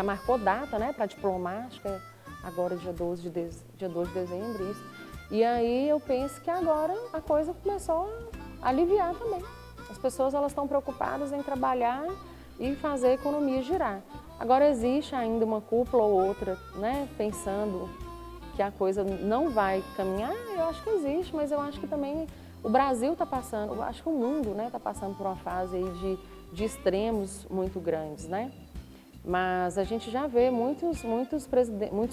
marcou data, né? Para diplomar, acho que é agora dia 12 de dezembro, isso. E aí eu penso que agora a coisa começou a aliviar também. As pessoas elas estão preocupadas em trabalhar e fazer a economia girar. Agora existe ainda uma cúpula ou outra, né, pensando que a coisa não vai caminhar, eu acho que existe, mas eu acho que também o Brasil está passando, eu acho que o mundo está passando por uma fase aí de extremos muito grandes, né? Mas a gente já vê muitos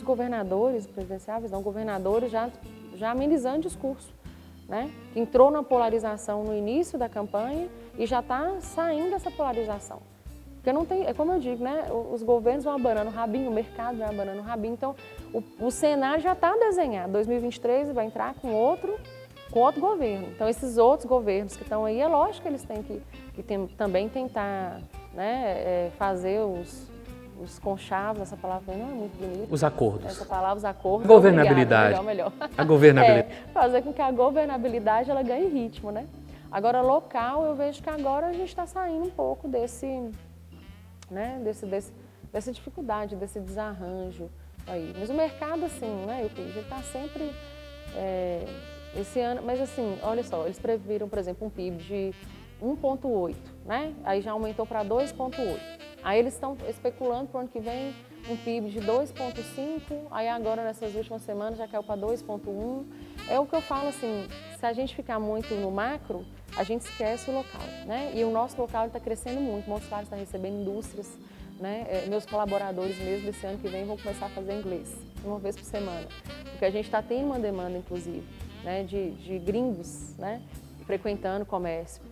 governadores presidenciáveis, não governadores, já amenizando discurso, né? Que entrou na polarização no início da campanha e já está saindo dessa polarização. Porque não tem, é como eu digo, né? Os governos vão abanando o rabinho, o mercado vai abanando o rabinho, então o cenário já está desenhado. 2023 vai entrar com outro governo. Então esses outros governos que estão aí, é lógico que eles têm que também tentar, né, fazer os conchavos, essa palavra não é muito bonita. Os acordos. Essa palavra, os acordos. Governabilidade. Obrigada, melhor. A governabilidade. Fazer com que a governabilidade ela ganhe ritmo, né? Agora, local, eu vejo que agora a gente está saindo um pouco dessa dificuldade, desse desarranjo aí. Mas o mercado, assim, né, ele está sempre... esse ano, mas assim, olha só, eles previram, por exemplo, um PIB de 1,8, né? Aí já aumentou para 2,8. Aí eles estão especulando para o ano que vem um PIB de 2,5, aí agora nessas últimas semanas já caiu para 2,1. É o que eu falo assim, se a gente ficar muito no macro, a gente esquece o local, né? E o nosso local está crescendo muito, Montes Claros está recebendo indústrias, né? Meus colaboradores mesmo esse ano que vem vão começar a fazer inglês, uma vez por semana, porque a gente está tendo uma demanda, inclusive, né, de gringos, né, frequentando o comércio.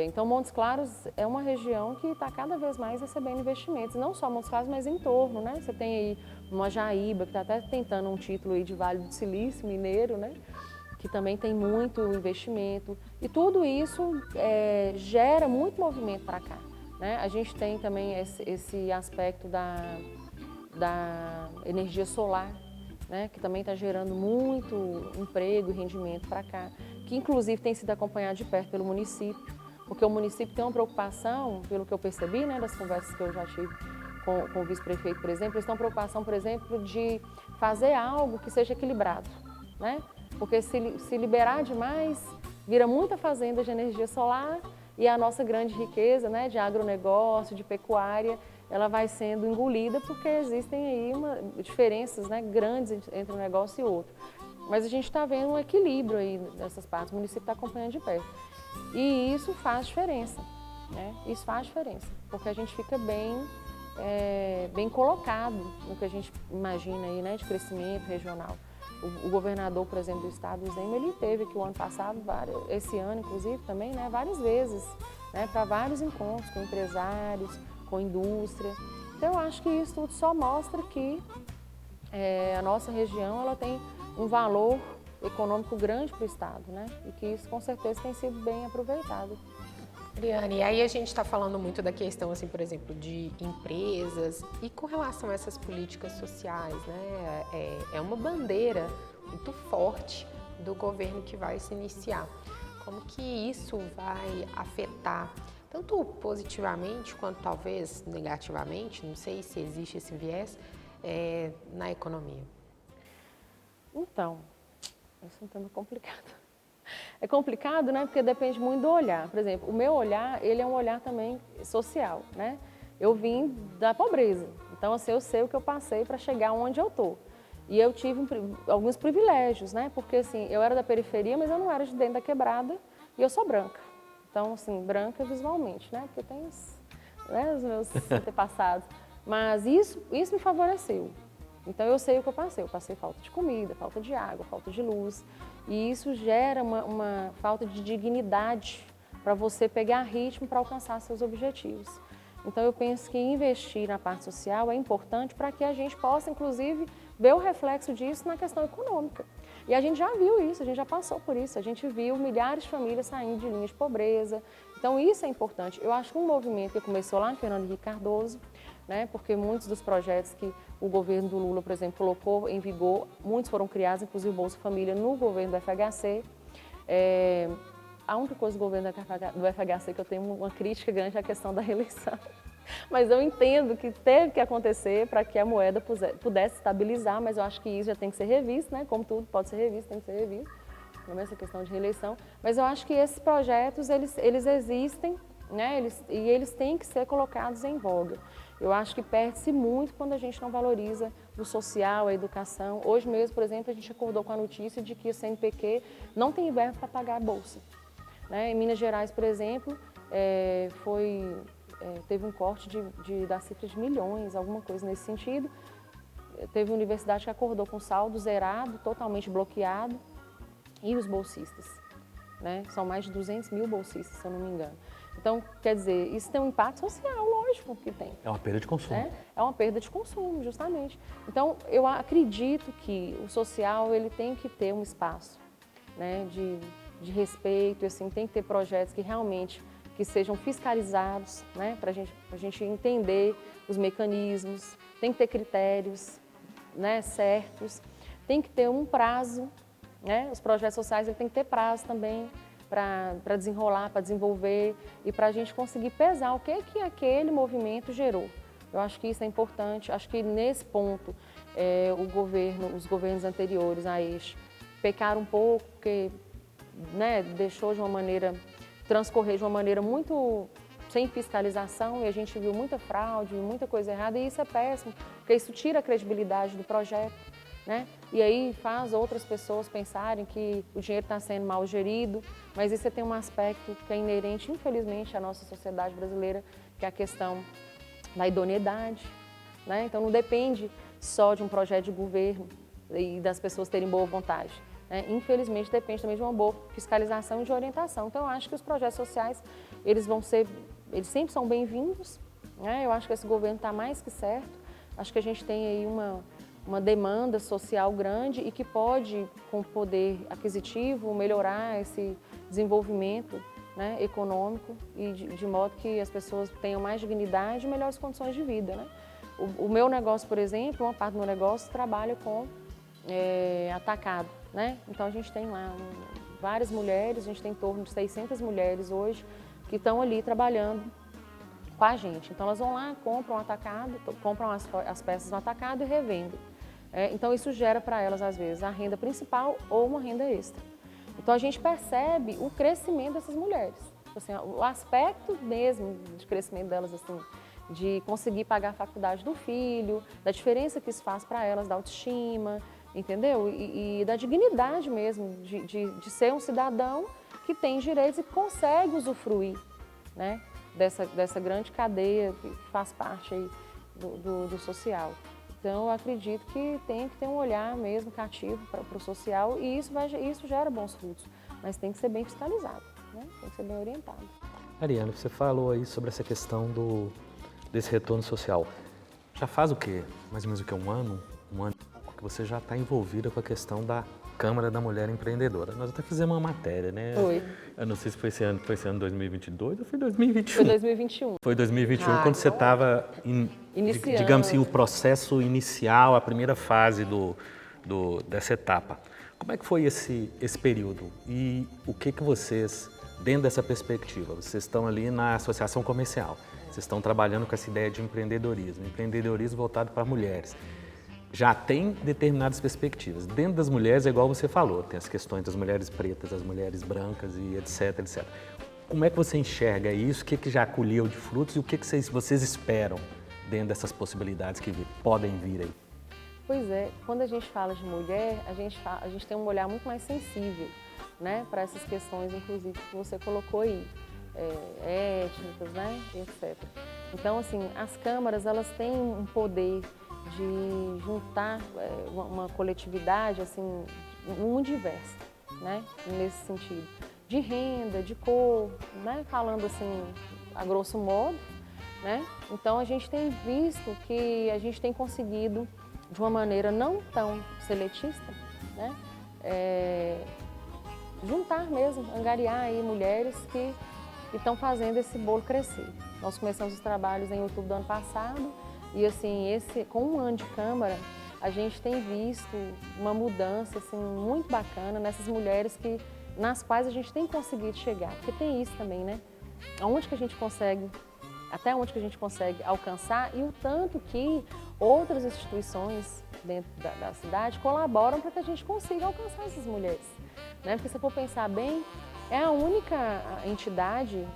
Então, Montes Claros é uma região que está cada vez mais recebendo investimentos, não só Montes Claros, mas em torno, né? Você tem aí uma Jaíba, que está até tentando um título aí de Vale do Silício Mineiro, né? Que também tem muito investimento. E tudo isso gera muito movimento para cá, né? A gente tem também esse aspecto da energia solar, né? Que também está gerando muito emprego e rendimento para cá, que inclusive tem sido acompanhado de perto pelo município, porque o município tem uma preocupação, pelo que eu percebi, né, das conversas que eu já tive com o vice-prefeito, por exemplo, eles têm uma preocupação, por exemplo, de fazer algo que seja equilibrado, né? Porque se liberar demais, vira muita fazenda de energia solar e a nossa grande riqueza, né, de agronegócio, de pecuária, ela vai sendo engolida porque existem aí diferenças, né, grandes entre um negócio e outro. Mas a gente está vendo um equilíbrio aí nessas partes, o município está acompanhando de perto. E isso faz diferença, né? Isso faz diferença, porque a gente fica bem colocado no que a gente imagina aí, né, de crescimento regional. O governador, por exemplo, do estado, o Zema, ele teve aqui o ano passado, esse ano inclusive também, né, várias vezes, né, para vários encontros com empresários, com indústria. Então eu acho que isso tudo só mostra que a nossa região ela tem um valor econômico grande para o estado, né? E que isso com certeza tem sido bem aproveitado. Adriane, e aí a gente está falando muito da questão, assim, por exemplo, de empresas e com relação a essas políticas sociais, né? É uma bandeira muito forte do governo que vai se iniciar. Como que isso vai afetar, tanto positivamente quanto talvez negativamente, não sei se existe esse viés, na economia? Então, isso é um tema complicado. É complicado, né? Porque depende muito do olhar. Por exemplo, o meu olhar, ele é um olhar também social, né? Eu vim da pobreza, então assim, eu sei o que eu passei para chegar onde eu tô. E eu tive alguns privilégios, né? Porque assim, eu era da periferia, mas eu não era de dentro da quebrada e eu sou branca. Então, assim, branca visualmente, né? Porque tem os meus antepassados. Mas isso me favoreceu. Então eu sei o que eu passei falta de comida, falta de água, falta de luz, e isso gera uma falta de dignidade para você pegar ritmo para alcançar seus objetivos. Então eu penso que investir na parte social é importante para que a gente possa, inclusive, vê o reflexo disso na questão econômica. E a gente já viu isso, a gente já passou por isso, a gente viu milhares de famílias saindo de linhas de pobreza. Então isso é importante. Eu acho que um movimento que começou lá em Fernando Henrique Cardoso, né, porque muitos dos projetos que o governo do Lula, por exemplo, colocou em vigor, muitos foram criados, inclusive o Bolsa Família, no governo do FHC. A única coisa do governo do FHC que eu tenho uma crítica grande é a questão da reeleição. Mas eu entendo que teve que acontecer para que a moeda pudesse estabilizar, mas eu acho que isso já tem que ser revisto, né? Como tudo pode ser revisto, tem que ser revisto, não é essa questão de reeleição. Mas eu acho que esses projetos, eles existem, né? E eles têm que ser colocados em voga. Eu acho que perde-se muito quando a gente não valoriza o social, a educação. Hoje mesmo, por exemplo, a gente acordou com a notícia de que o CNPq não tem verba para pagar a bolsa. Né? Em Minas Gerais, por exemplo, teve um corte da cifra de milhões, alguma coisa nesse sentido. Teve uma universidade que acordou com saldo zerado, totalmente bloqueado, e os bolsistas. Né? São mais de 200 mil bolsistas, se eu não me engano. Então, quer dizer, isso tem um impacto social, lógico que tem. É uma perda de consumo. Né? É uma perda de consumo, justamente. Então, eu acredito que o social ele tem que ter um espaço, né, de respeito, assim, tem que ter projetos que realmente que sejam fiscalizados, né, para a gente entender os mecanismos, tem que ter critérios, né, certos, tem que ter um prazo, né, os projetos sociais têm que ter prazo também para desenrolar, para desenvolver e para a gente conseguir pesar o que aquele movimento gerou. Eu acho que isso é importante, acho que nesse ponto os governos anteriores a este pecaram um pouco, porque né, deixou de uma maneira, transcorrer de uma maneira muito sem fiscalização e a gente viu muita fraude, muita coisa errada e isso é péssimo, porque isso tira a credibilidade do projeto, né? E aí faz outras pessoas pensarem que o dinheiro está sendo mal gerido, mas isso tem um aspecto que é inerente, infelizmente, à nossa sociedade brasileira, que é a questão da idoneidade, né? Então não depende só de um projeto de governo e das pessoas terem boa vontade. Infelizmente, depende também de uma boa fiscalização e de orientação. Então, eu acho que os projetos sociais, eles sempre são bem-vindos. Né? Eu acho que esse governo está mais que certo. Acho que a gente tem aí uma demanda social grande e que pode, com o poder aquisitivo, melhorar esse desenvolvimento, né, econômico e de modo que as pessoas tenham mais dignidade e melhores condições de vida. Né? O meu negócio, por exemplo, uma parte do meu negócio trabalha com atacado. Né? Então a gente tem lá várias mulheres, a gente tem em torno de 600 mulheres hoje que estão ali trabalhando com a gente. Então elas vão lá, compram atacado, compram as peças no atacado e revendem. Então isso gera para elas às vezes a renda principal ou uma renda extra. Então a gente percebe o crescimento dessas mulheres, assim, o aspecto mesmo de crescimento delas, assim, de conseguir pagar a faculdade do filho, da diferença que isso faz para elas, da autoestima, entendeu? E da dignidade mesmo, de ser um cidadão que tem direitos e consegue usufruir, né, dessa grande cadeia que faz parte aí do social. Então, eu acredito que tem que ter um olhar mesmo cativo para o social e isso gera bons frutos, mas tem que ser bem fiscalizado, né? Tem que ser bem orientado. Ariane, você falou aí sobre essa questão desse retorno social. Já faz o quê? Mais ou menos o quê? Um ano que você já está envolvida com a questão da Câmara da Mulher Empreendedora. Nós até fizemos uma matéria, né? Foi. Eu não sei se foi esse ano 2022 ou foi 2021. Foi 2021. Foi 2021, quando você estava, digamos assim, o processo inicial, a primeira fase dessa etapa. Como é que foi esse período? E o que vocês, dentro dessa perspectiva, vocês estão ali na associação comercial, vocês estão trabalhando com essa ideia de empreendedorismo voltado para mulheres. Já tem determinadas perspectivas. Dentro das mulheres, é igual você falou, tem as questões das mulheres pretas, das mulheres brancas e etc, etc. Como é que você enxerga isso? O que já colheu de frutos e o que vocês esperam dentro dessas possibilidades que podem vir aí? Pois é, quando a gente fala de mulher, a gente tem um olhar muito mais sensível, né, para essas questões, inclusive, que você colocou aí, étnicas, né, etc. Então, assim, as câmaras, elas têm um poder de juntar uma coletividade, assim, muito diversa, né, nesse sentido. De renda, de cor, né, falando assim, a grosso modo, né. Então, a gente tem visto que a gente tem conseguido de uma maneira não tão seletista, né? Juntar mesmo, angariar aí mulheres que estão fazendo esse bolo crescer. Nós começamos os trabalhos em outubro do ano passado e assim, com um ano de Câmara, a gente tem visto uma mudança assim, muito bacana nessas mulheres nas quais a gente tem conseguido chegar, porque tem isso também, né? Aonde que a gente consegue, até onde que a gente consegue alcançar e o tanto que outras instituições dentro da cidade colaboram para que a gente consiga alcançar essas mulheres, né? Porque se for pensar bem, é a única entidade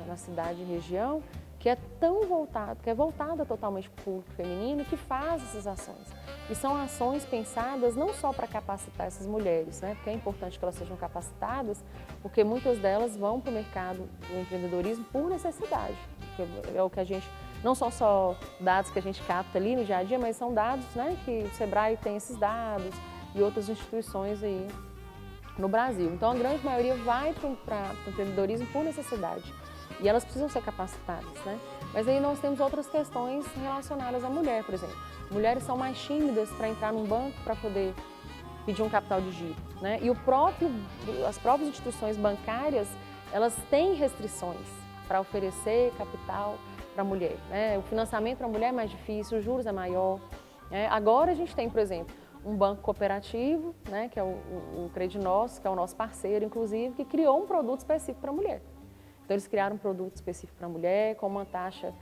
na cidade e região que é voltada totalmente para o público feminino, que faz essas ações. E são ações pensadas não só para capacitar essas mulheres, né? Porque é importante que elas sejam capacitadas, porque muitas delas vão para o mercado do empreendedorismo por necessidade. É o que a gente, não são só dados que a gente capta ali no dia a dia, mas são dados, né, que o Sebrae tem esses dados e outras instituições aí no Brasil. Então a grande maioria vai para o empreendedorismo por necessidade. E elas precisam ser capacitadas, né? Mas aí nós temos outras questões relacionadas à mulher, por exemplo. Mulheres são mais tímidas para entrar num banco para poder pedir um capital de giro, né? E as próprias instituições bancárias, elas têm restrições para oferecer capital para a mulher, né? O financiamento para a mulher é mais difícil, os juros é maior, né? Agora a gente tem, por exemplo, um banco cooperativo, né, que é o Credinós, que é o nosso parceiro, inclusive, que criou um produto específico para a mulher. Então, eles criaram um produto específico para a mulher, com uma taxa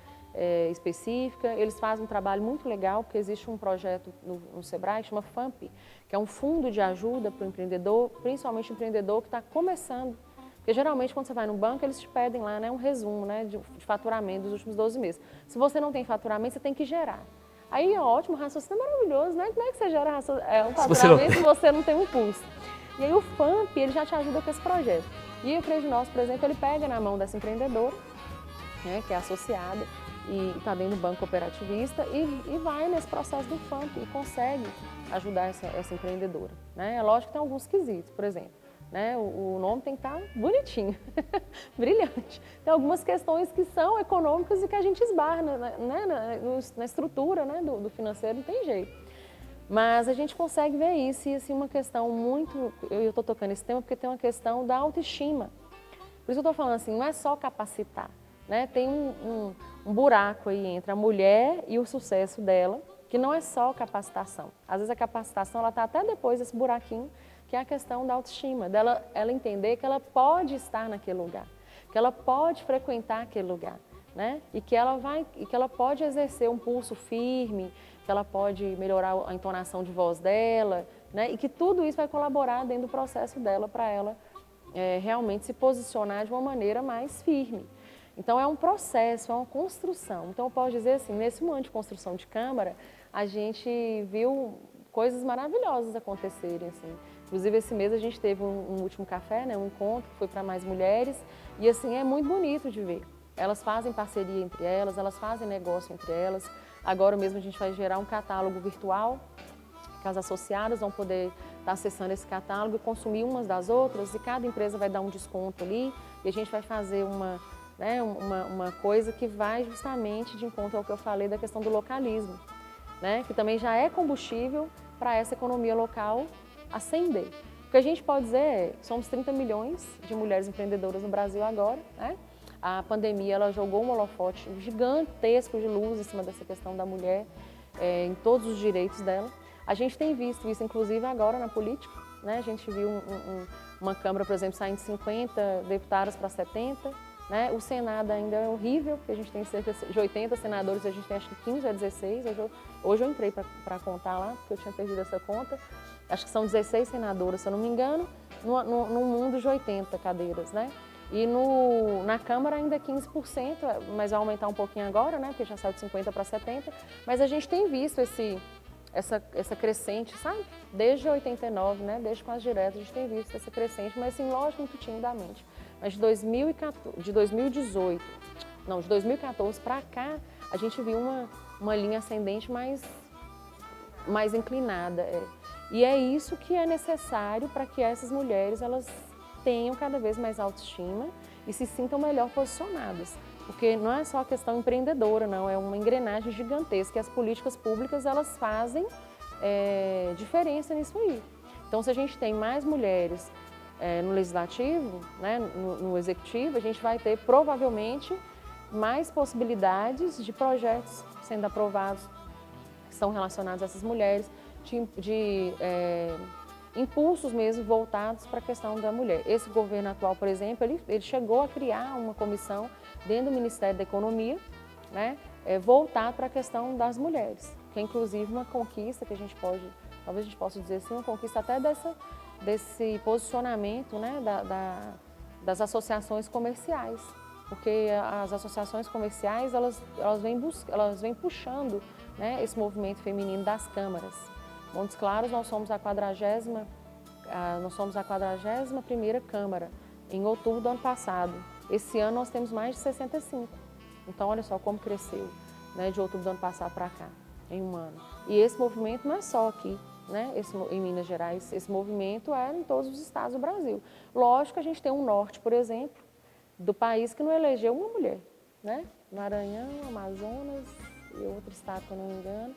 específica. Eles fazem um trabalho muito legal, porque existe um projeto no Sebrae, que chama FAMP, que é um fundo de ajuda para o empreendedor, principalmente o empreendedor que está começando. Porque, geralmente, quando você vai no banco, eles te pedem lá, né, um resumo, né, de faturamento dos últimos 12 meses. Se você não tem faturamento, você tem que gerar. Aí é ótimo, o raciocínio é maravilhoso, né? Como é que você gera um faturamento se você não tem um custo? E aí o FAMP, ele já te ajuda com esse projeto. E o Credinós, por exemplo, ele pega na mão dessa empreendedora, né, que é associada e está dentro do banco cooperativista e vai nesse processo do FAMP e consegue ajudar essa empreendedora, né? É lógico que tem alguns quesitos, por exemplo, né, o nome tem que estar bonitinho, brilhante. Tem algumas questões que são econômicas e que a gente esbarra, né, na estrutura, né, do financeiro, não tem jeito. Mas a gente consegue ver isso e assim, uma questão muito... Eu estou tocando esse tema porque tem uma questão da autoestima. Por isso eu estou falando assim, não é só capacitar, né? Tem um buraco aí entre a mulher e o sucesso dela, que não é só capacitação. Às vezes a capacitação está até depois desse buraquinho, que é a questão da autoestima, ela entender que ela pode estar naquele lugar, que ela pode frequentar aquele lugar, né? E que ela pode exercer um pulso firme, que ela pode melhorar a entonação de voz dela, né? E que tudo isso vai colaborar dentro do processo dela para ela realmente se posicionar de uma maneira mais firme. Então é um processo, é uma construção. Então eu posso dizer assim, nesse ano de construção de Câmara, a gente viu coisas maravilhosas acontecerem, assim. Inclusive esse mês a gente teve um último café, né? Um encontro que foi para mais mulheres e assim é muito bonito de ver. Elas fazem parceria entre elas fazem negócio entre elas. Agora mesmo a gente vai gerar um catálogo virtual, que as associadas vão poder estar acessando esse catálogo e consumir umas das outras, e cada empresa vai dar um desconto ali, e a gente vai fazer uma coisa que vai justamente de encontro ao que eu falei da questão do localismo, né? Que também já é combustível para essa economia local ascender. O que a gente pode dizer é que somos 30 milhões de mulheres empreendedoras no Brasil agora, né? A pandemia ela jogou um holofote gigantesco de luz em cima dessa questão da mulher, em todos os direitos dela. A gente tem visto isso, inclusive, agora na política, né? A gente viu uma Câmara, por exemplo, saindo de 50 deputadas para 70. Né? O Senado ainda é horrível, porque a gente tem cerca de 80 senadores, a gente tem acho que 15 ou 16. Hoje eu entrei para contar lá, porque eu tinha perdido essa conta. Acho que são 16 senadoras, se eu não me engano, num mundo de 80 cadeiras, né? E na Câmara ainda é 15%, mas vai aumentar um pouquinho agora, né? Porque já saiu de 50 para 70. Mas a gente tem visto essa crescente, sabe? Desde 89, né? Desde com as diretas, a gente tem visto essa crescente, mas assim, lógico, muito timidamente. Mas de 2014 para cá, a gente viu uma linha ascendente mais inclinada. E é isso que é necessário para que essas mulheres elas tenham cada vez mais autoestima e se sintam melhor posicionadas. Porque não é só a questão empreendedora, não, é uma engrenagem gigantesca que as políticas públicas elas fazem diferença nisso aí. Então, se a gente tem mais mulheres no legislativo, né, no executivo, a gente vai ter provavelmente mais possibilidades de projetos sendo aprovados que são relacionados a essas mulheres, de impulsos mesmo voltados para a questão da mulher. Esse governo atual, por exemplo, ele chegou a criar uma comissão dentro do Ministério da Economia, né, voltado para a questão das mulheres, que é inclusive uma conquista que a gente pode, talvez a gente possa dizer assim, uma conquista até desse posicionamento, né, das associações comerciais, porque as associações comerciais elas vêm puxando, né, esse movimento feminino das câmaras. Montes Claros, nós somos a 40ª Câmara, em outubro do ano passado. Esse ano nós temos mais de 65. Então, olha só como cresceu, né, de outubro do ano passado para cá, em um ano. E esse movimento não é só aqui, né, em Minas Gerais, esse movimento é em todos os estados do Brasil. Lógico que a gente tem um norte, por exemplo, do país que não elegeu uma mulher, né? Maranhão, Amazonas e outro estado, que eu não me engano,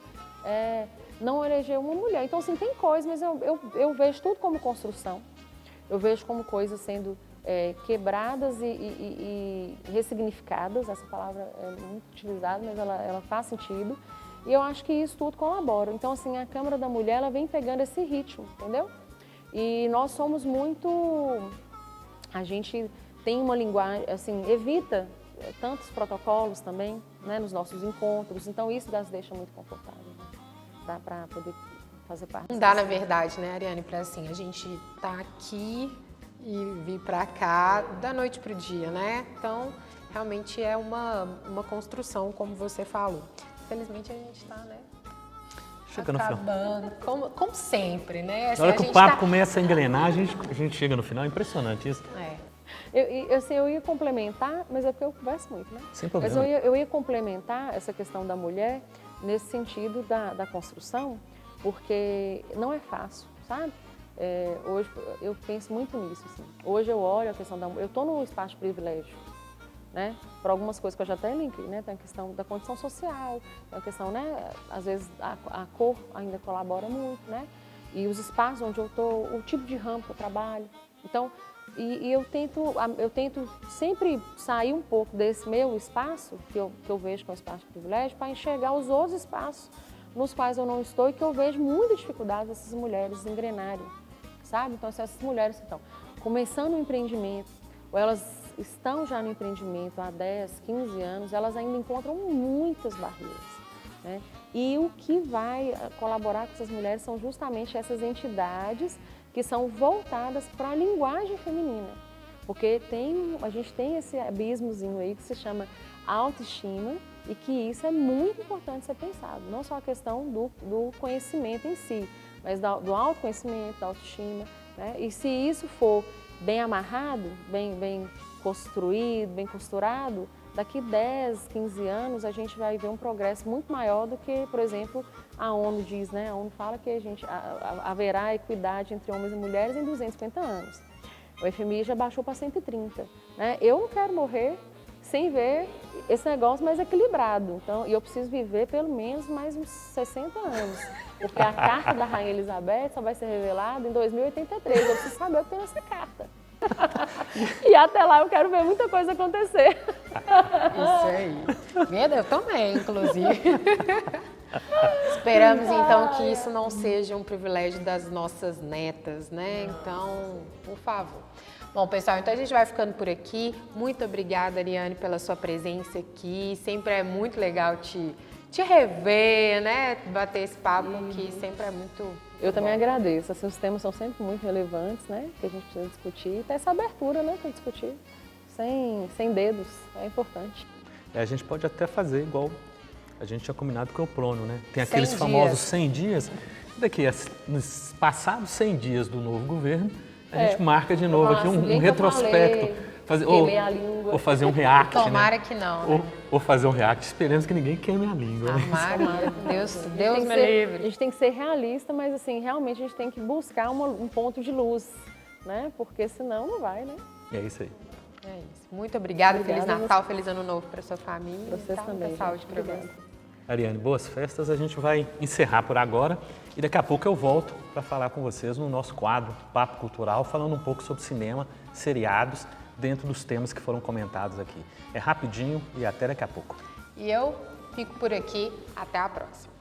não elegeu uma mulher. Então, assim, tem coisas, mas eu vejo tudo como construção. Eu vejo como coisas sendo quebradas e ressignificadas. Essa palavra é muito utilizada, mas ela faz sentido. E eu acho que isso tudo colabora. Então, assim, a Câmara da Mulher, ela vem pegando esse ritmo, entendeu? E nós somos muito... A gente tem uma linguagem, assim, evita tantos protocolos também, né, nos nossos encontros. Então, isso nos deixa muito confortável, né? Dá para poder fazer parte. Não dá, na verdade, né, Ariane, para assim, a gente tá aqui e vir para cá da noite pro dia, né? Então, realmente é uma construção, como você falou. Infelizmente, a gente tá, né, Chega no final. acabando, como sempre, né? Assim, Na hora que o papo começa a engrenar, a gente chega no final, é impressionante isso. Eu ia complementar, mas é porque eu converso muito, né? Sem problema. Mas eu ia complementar essa questão da mulher nesse sentido da construção, porque não é fácil, sabe? Hoje eu penso muito nisso, assim. Hoje eu olho a questão eu estou num espaço de privilégio, né? Por algumas coisas que eu já até linkei, né? Tem a questão da condição social, tem a questão, né? Às vezes a cor ainda colabora muito, né? E os espaços onde eu estou, o tipo de ramo que eu trabalho. Então, e eu tento sempre sair um pouco desse meu espaço, que eu vejo que é um espaço de privilégio, para enxergar os outros espaços nos quais eu não estou e que eu vejo muita dificuldade dessas mulheres engrenarem, sabe? Então, se essas mulheres que estão começando um empreendimento, ou elas estão já no empreendimento há 10, 15 anos, elas ainda encontram muitas barreiras, né? E o que vai colaborar com essas mulheres são justamente essas entidades que são voltadas para a linguagem feminina. Porque a gente tem esse abismozinho aí que se chama autoestima e que isso é muito importante ser pensado. Não só a questão do conhecimento em si, mas do autoconhecimento, da autoestima, né? E se isso for bem amarrado, bem construído, bem costurado, daqui 10, 15 anos a gente vai ver um progresso muito maior do que, por exemplo, a ONU diz, né? A ONU fala que haverá equidade entre homens e mulheres em 250 anos. O FMI já baixou para 130, né? Eu não quero morrer sem ver esse negócio mais equilibrado. Então, e eu preciso viver pelo menos mais uns 60 anos, porque a carta da Rainha Elizabeth só vai ser revelada em 2083. Eu preciso saber o que tem nessa carta. E até lá eu quero ver muita coisa acontecer. Isso aí. Eu também, inclusive. Esperamos, então, que isso não seja um privilégio das nossas netas, né? Então, por favor. Bom, pessoal, então a gente vai ficando por aqui. Muito obrigada, Ariane, pela sua presença aqui. Sempre é muito legal te rever, né? Bater esse papo que sempre é muito Eu também agradeço. Assim, os temas são sempre muito relevantes, né? Que a gente precisa discutir. E ter essa abertura, né? Para discutir sem dedos. É importante. A gente pode até fazer igual a gente tinha combinado com o Prono, né? Tem 100 aqueles dias. famosos 100 dias. Daqui, nos passados 100 dias do novo governo, a gente marca de novo aqui um Falei, retrospecto. queimei a língua. Ou fazer um react, Tomara né? que não. Ou fazer um react. Esperemos que ninguém queime a língua. Né? Tomara. Deus Tem que me ser- livre. A gente tem que ser realista, mas assim, realmente a gente tem que buscar um ponto de luz, né? Porque senão não vai, né? É isso aí. É isso. Muito obrigada. Obrigada, Feliz Natal, feliz Ano Novo para sua família. Pra vocês Tá? também, Muita saúde gente. para Obrigada. você. Ariane, boas festas. A gente vai encerrar por agora e daqui a pouco eu volto para falar com vocês no nosso quadro Papo Cultural, falando um pouco sobre cinema, seriados, dentro dos temas que foram comentados aqui. É rapidinho e até daqui a pouco. E eu fico por aqui. Até a próxima.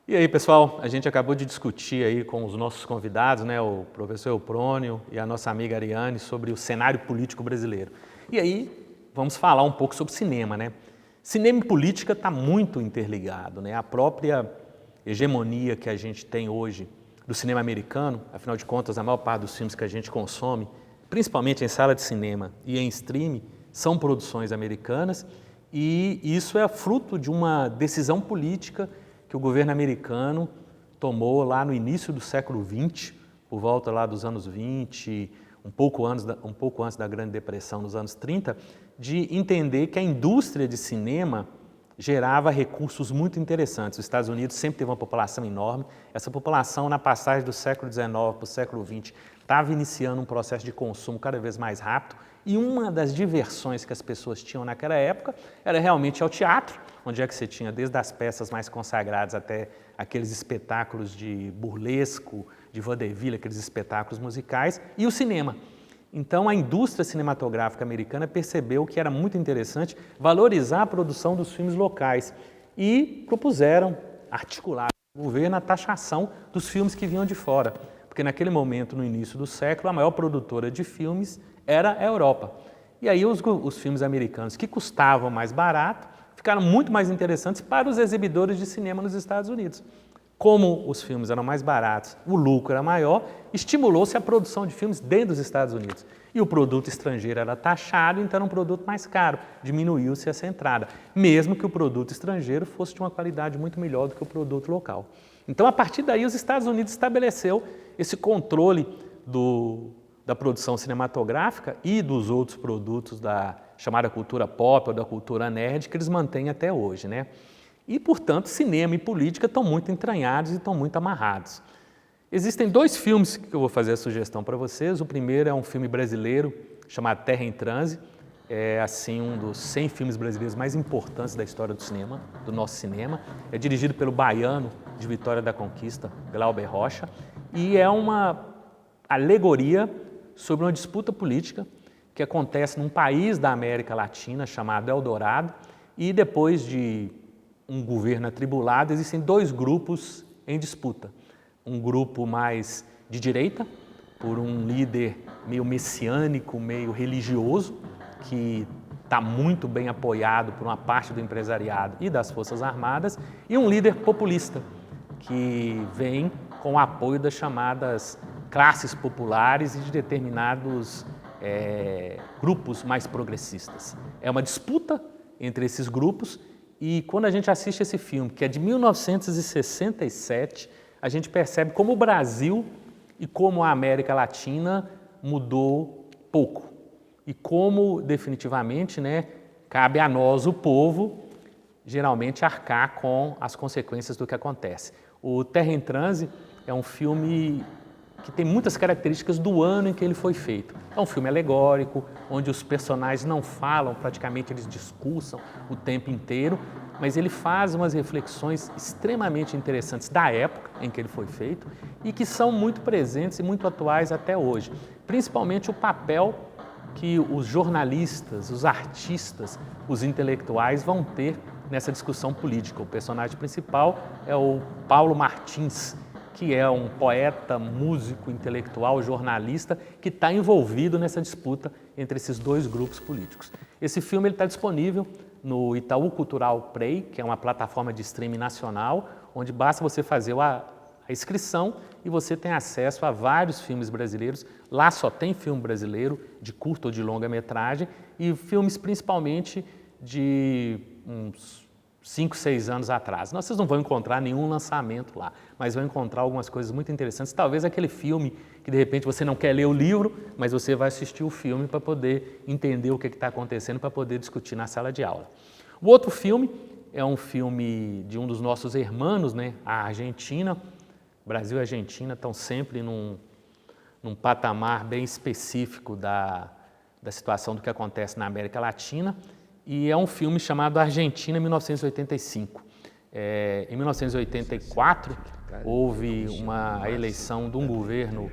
E aí, pessoal, a gente acabou de discutir aí com os nossos convidados, né, o professor Eupronio e a nossa amiga Ariane, sobre o cenário político brasileiro. E aí, vamos falar um pouco sobre cinema, né? Cinema e política está muito interligado, né? A própria hegemonia que a gente tem hoje do cinema americano, afinal de contas, a maior parte dos filmes que a gente consome, principalmente em sala de cinema e em streaming, são produções americanas, e isso é fruto de uma decisão política que o governo americano tomou lá no início do século XX, por volta lá dos anos 20, um pouco antes da Grande Depressão, nos anos 30, de entender que a indústria de cinema gerava recursos muito interessantes. Os Estados Unidos sempre teve uma população enorme. Essa população, na passagem do século XIX para o século XX, estava iniciando um processo de consumo cada vez mais rápido, e uma das diversões que as pessoas tinham naquela época era realmente ao teatro, onde é que você tinha desde as peças mais consagradas até aqueles espetáculos de burlesco, de vaudeville, aqueles espetáculos musicais, e o cinema. Então a indústria cinematográfica americana percebeu que era muito interessante valorizar a produção dos filmes locais e propuseram, articularam o governo a taxação dos filmes que vinham de fora, porque naquele momento, no início do século, a maior produtora de filmes era a Europa. E aí os filmes americanos que custavam mais barato ficaram muito mais interessantes para os exibidores de cinema nos Estados Unidos. Como os filmes eram mais baratos, o lucro era maior, estimulou-se a produção de filmes dentro dos Estados Unidos. E o produto estrangeiro era taxado, então era um produto mais caro, diminuiu-se essa entrada, mesmo que o produto estrangeiro fosse de uma qualidade muito melhor do que o produto local. Então, a partir daí, os Estados Unidos estabeleceu esse controle da produção cinematográfica e dos outros produtos da chamada cultura pop ou da cultura nerd que eles mantêm até hoje, né? E, portanto, cinema e política estão muito entranhados e estão muito amarrados. Existem dois filmes que eu vou fazer a sugestão para vocês. O primeiro é um filme brasileiro chamado Terra em Transe. É, assim, um dos 100 filmes brasileiros mais importantes da história do cinema, do nosso cinema. É dirigido pelo baiano de Vitória da Conquista, Glauber Rocha, e é uma alegoria sobre uma disputa política que acontece num país da América Latina chamado Eldorado, e depois de um governo atribulado, existem dois grupos em disputa. Um grupo mais de direita, por um líder meio messiânico, meio religioso, que está muito bem apoiado por uma parte do empresariado e das Forças Armadas, e um líder populista, que vem com o apoio das chamadas classes populares e de determinados grupos mais progressistas. É uma disputa entre esses grupos, e quando a gente assiste esse filme, que é de 1967, a gente percebe como o Brasil e como a América Latina mudou pouco. E como, definitivamente, né, cabe a nós, o povo, geralmente arcar com as consequências do que acontece. O Terra em Transe é um filme que tem muitas características do ano em que ele foi feito. É um filme alegórico, onde os personagens não falam, praticamente eles discursam o tempo inteiro, mas ele faz umas reflexões extremamente interessantes da época em que ele foi feito e que são muito presentes e muito atuais até hoje. Principalmente o papel que os jornalistas, os artistas, os intelectuais vão ter nessa discussão política. O personagem principal é o Paulo Martins, que é um poeta, músico, intelectual, jornalista, que está envolvido nessa disputa entre esses dois grupos políticos. Esse filme está disponível no Itaú Cultural Play, que é uma plataforma de streaming nacional, onde basta você fazer a inscrição e você tem acesso a vários filmes brasileiros. Lá só tem filme brasileiro, de curta ou de longa metragem, e filmes principalmente de uns 5, 6 anos atrás. Vocês não vão encontrar nenhum lançamento lá, mas vão encontrar algumas coisas muito interessantes. Talvez aquele filme que de repente você não quer ler o livro, mas você vai assistir o filme para poder entender o que está acontecendo, para poder discutir na sala de aula. O outro filme é um filme de um dos nossos irmãos, né, a Argentina. Brasil e Argentina estão sempre num patamar bem específico da situação do que acontece na América Latina. E é um filme chamado Argentina 1985. Em 1984, houve uma eleição de um governo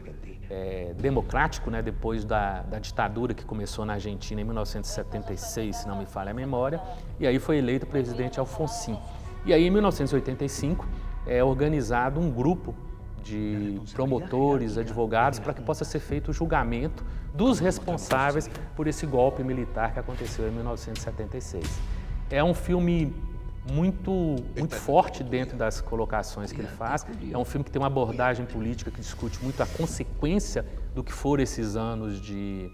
democrático, né, depois da ditadura que começou na Argentina em 1976, se não me falha a memória, e aí foi eleito o presidente Alfonsín. E aí, em 1985, é organizado um grupo de promotores, advogados, para que possa ser feito o julgamento dos responsáveis por esse golpe militar que aconteceu em 1976. É um filme muito forte dentro das colocações que ele faz. É um filme que tem uma abordagem política que discute muito a consequência do que foram esses anos de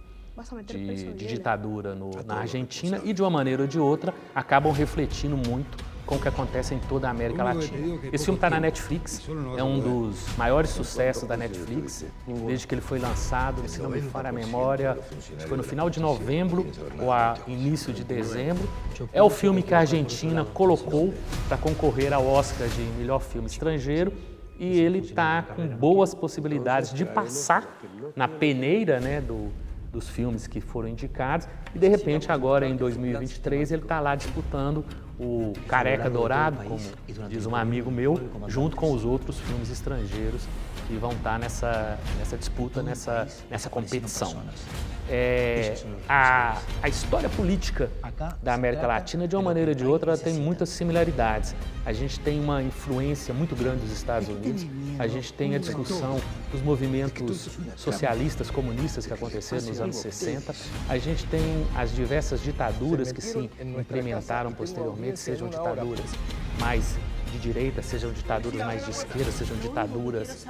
ditadura na Argentina e, de uma maneira ou de outra, acabam refletindo muito com o que acontece em toda a América Latina. Esse filme está na Netflix, é um dos maiores sucessos da Netflix, desde que ele foi lançado, se não me falha a memória, foi no final de novembro ou a início de dezembro. É o filme que a Argentina colocou para concorrer ao Oscar de melhor filme estrangeiro, e ele está com boas possibilidades de passar na peneira, né, dos filmes que foram indicados, e de repente agora em 2023 ele está lá disputando o Careca Dourado, como diz um amigo meu, junto com os outros filmes estrangeiros que vão estar nessa disputa, nessa competição. A história política da América Latina, de uma maneira ou de outra, ela tem muitas similaridades. A gente tem uma influência muito grande dos Estados Unidos, a gente tem a discussão dos movimentos socialistas, comunistas que aconteceram nos anos 60, a gente tem as diversas ditaduras que se implementaram posteriormente, sejam ditaduras mais de direita, sejam ditaduras mais de esquerda, sejam ditaduras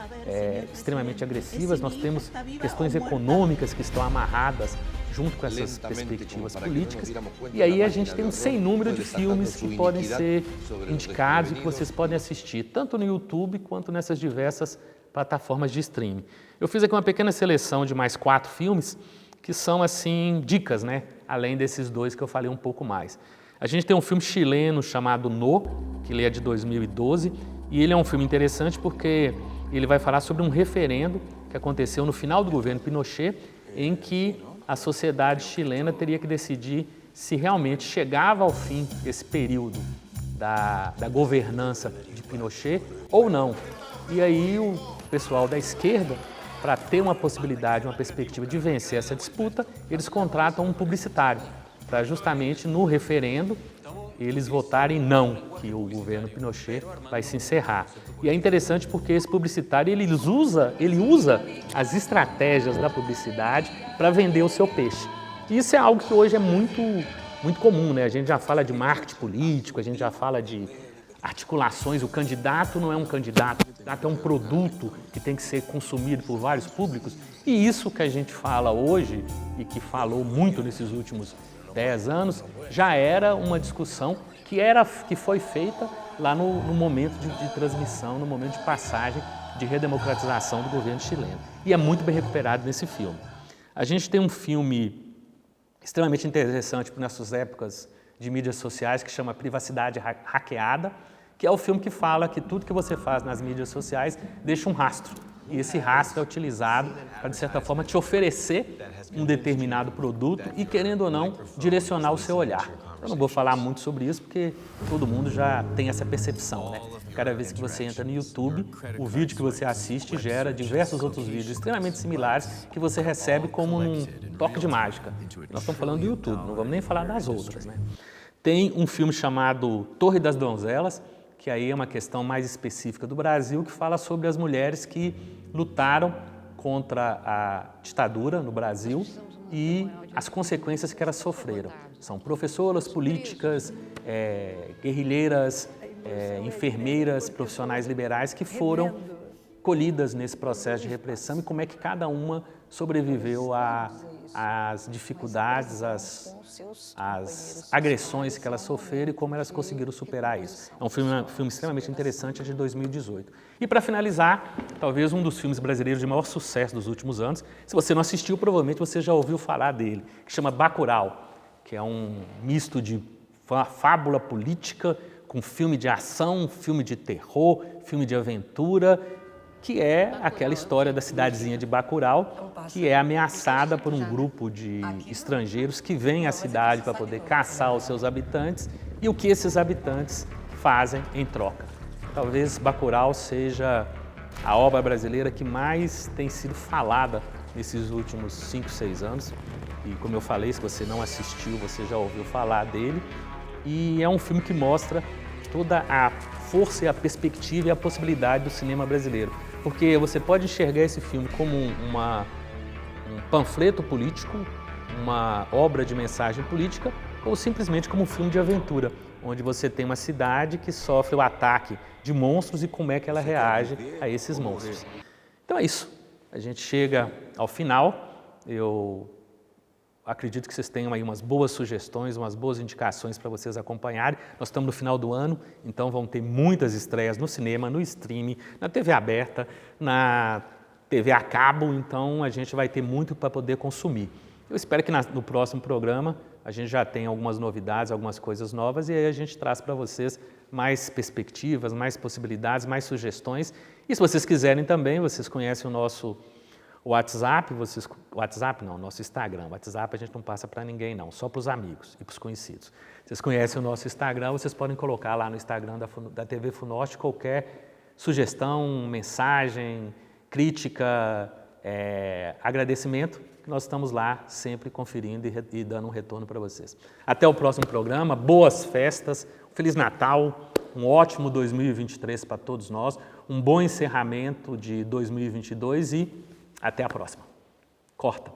extremamente agressivas. Nós temos questões econômicas que estão amarradas junto com essas perspectivas políticas. E aí a gente tem um sem número de filmes que podem ser indicados e que vocês podem assistir, tanto no YouTube quanto nessas diversas plataformas de streaming. Eu fiz aqui uma pequena seleção de mais 4 filmes que são, assim, dicas, né? Além desses 2 que eu falei um pouco mais. A gente tem um filme chileno chamado No, que ele é de 2012, e ele é um filme interessante porque ele vai falar sobre um referendo que aconteceu no final do governo Pinochet, em que a sociedade chilena teria que decidir se realmente chegava ao fim esse período da governança de Pinochet ou não. E aí o pessoal da esquerda, para ter uma possibilidade, uma perspectiva de vencer essa disputa, eles contratam um publicitário para justamente no referendo eles votarem não, que o governo Pinochet vai se encerrar. E é interessante porque esse publicitário ele usa as estratégias da publicidade para vender o seu peixe. E isso é algo que hoje é muito muito comum, né? A gente já fala de marketing político, a gente já fala de articulações. O candidato não é um candidato, o candidato é um produto que tem que ser consumido por vários públicos. E isso que a gente fala hoje e que falou muito nesses últimos 10 anos, já era uma discussão que foi feita lá no momento de transmissão, no momento de passagem de redemocratização do governo chileno. E é muito bem recuperado nesse filme. A gente tem um filme extremamente interessante para nessas épocas de mídias sociais que chama Privacidade Hackeada, que é o filme que fala que tudo que você faz nas mídias sociais deixa um rastro. E esse rastro é utilizado para, de certa forma, te oferecer um determinado produto e, querendo ou não, direcionar o seu olhar. Eu não vou falar muito sobre isso porque todo mundo já tem essa percepção, né? Cada vez que você entra no YouTube, o vídeo que você assiste gera diversos outros vídeos extremamente similares que você recebe como um toque de mágica. Nós estamos falando do YouTube, não vamos nem falar das outras, né? Tem um filme chamado Torre das Donzelas, que aí é uma questão mais específica do Brasil, que fala sobre as mulheres que lutaram contra a ditadura no Brasil e as consequências que elas sofreram. São professoras, políticas, guerrilheiras, enfermeiras, profissionais liberais que foram colhidas nesse processo de repressão e como é que cada uma sobreviveu às dificuldades, às agressões que elas sofreram e como elas conseguiram superar isso. É um filme extremamente interessante, é de 2018. E para finalizar, talvez um dos filmes brasileiros de maior sucesso dos últimos anos, se você não assistiu, provavelmente você já ouviu falar dele, que chama Bacurau, que é um misto de fábula política com filme de ação, filme de terror, filme de aventura, que é aquela história da cidadezinha de Bacurau, que é ameaçada por um grupo de estrangeiros que vêm à cidade para poder caçar os seus habitantes e o que esses habitantes fazem em troca. Talvez Bacurau seja a obra brasileira que mais tem sido falada nesses últimos 5, 6 anos. E como eu falei, se você não assistiu, você já ouviu falar dele. E é um filme que mostra toda a força e a perspectiva e a possibilidade do cinema brasileiro. Porque você pode enxergar esse filme como um panfleto político, uma obra de mensagem política, ou simplesmente como um filme de aventura, onde você tem uma cidade que sofre o ataque de monstros e como é que ela reage a esses monstros. Então é isso. A gente chega ao final. Eu acredito que vocês tenham aí umas boas sugestões, umas boas indicações para vocês acompanharem. Nós estamos no final do ano, então vão ter muitas estreias no cinema, no streaming, na TV aberta, na TV a cabo, então a gente vai ter muito para poder consumir. Eu espero que no próximo programa a gente já tenha algumas novidades, algumas coisas novas e aí a gente traz para vocês mais perspectivas, mais possibilidades, mais sugestões. E se vocês quiserem também, vocês conhecem o nosso WhatsApp, nosso Instagram. O WhatsApp a gente não passa para ninguém não, só para os amigos e para os conhecidos. Vocês conhecem o nosso Instagram, vocês podem colocar lá no Instagram da TV FUNORTE qualquer sugestão, mensagem, crítica, agradecimento, que nós estamos lá sempre conferindo e dando um retorno para vocês. Até o próximo programa, boas festas, Feliz Natal, um ótimo 2023 para todos nós, um bom encerramento de 2022 e até a próxima. Corta.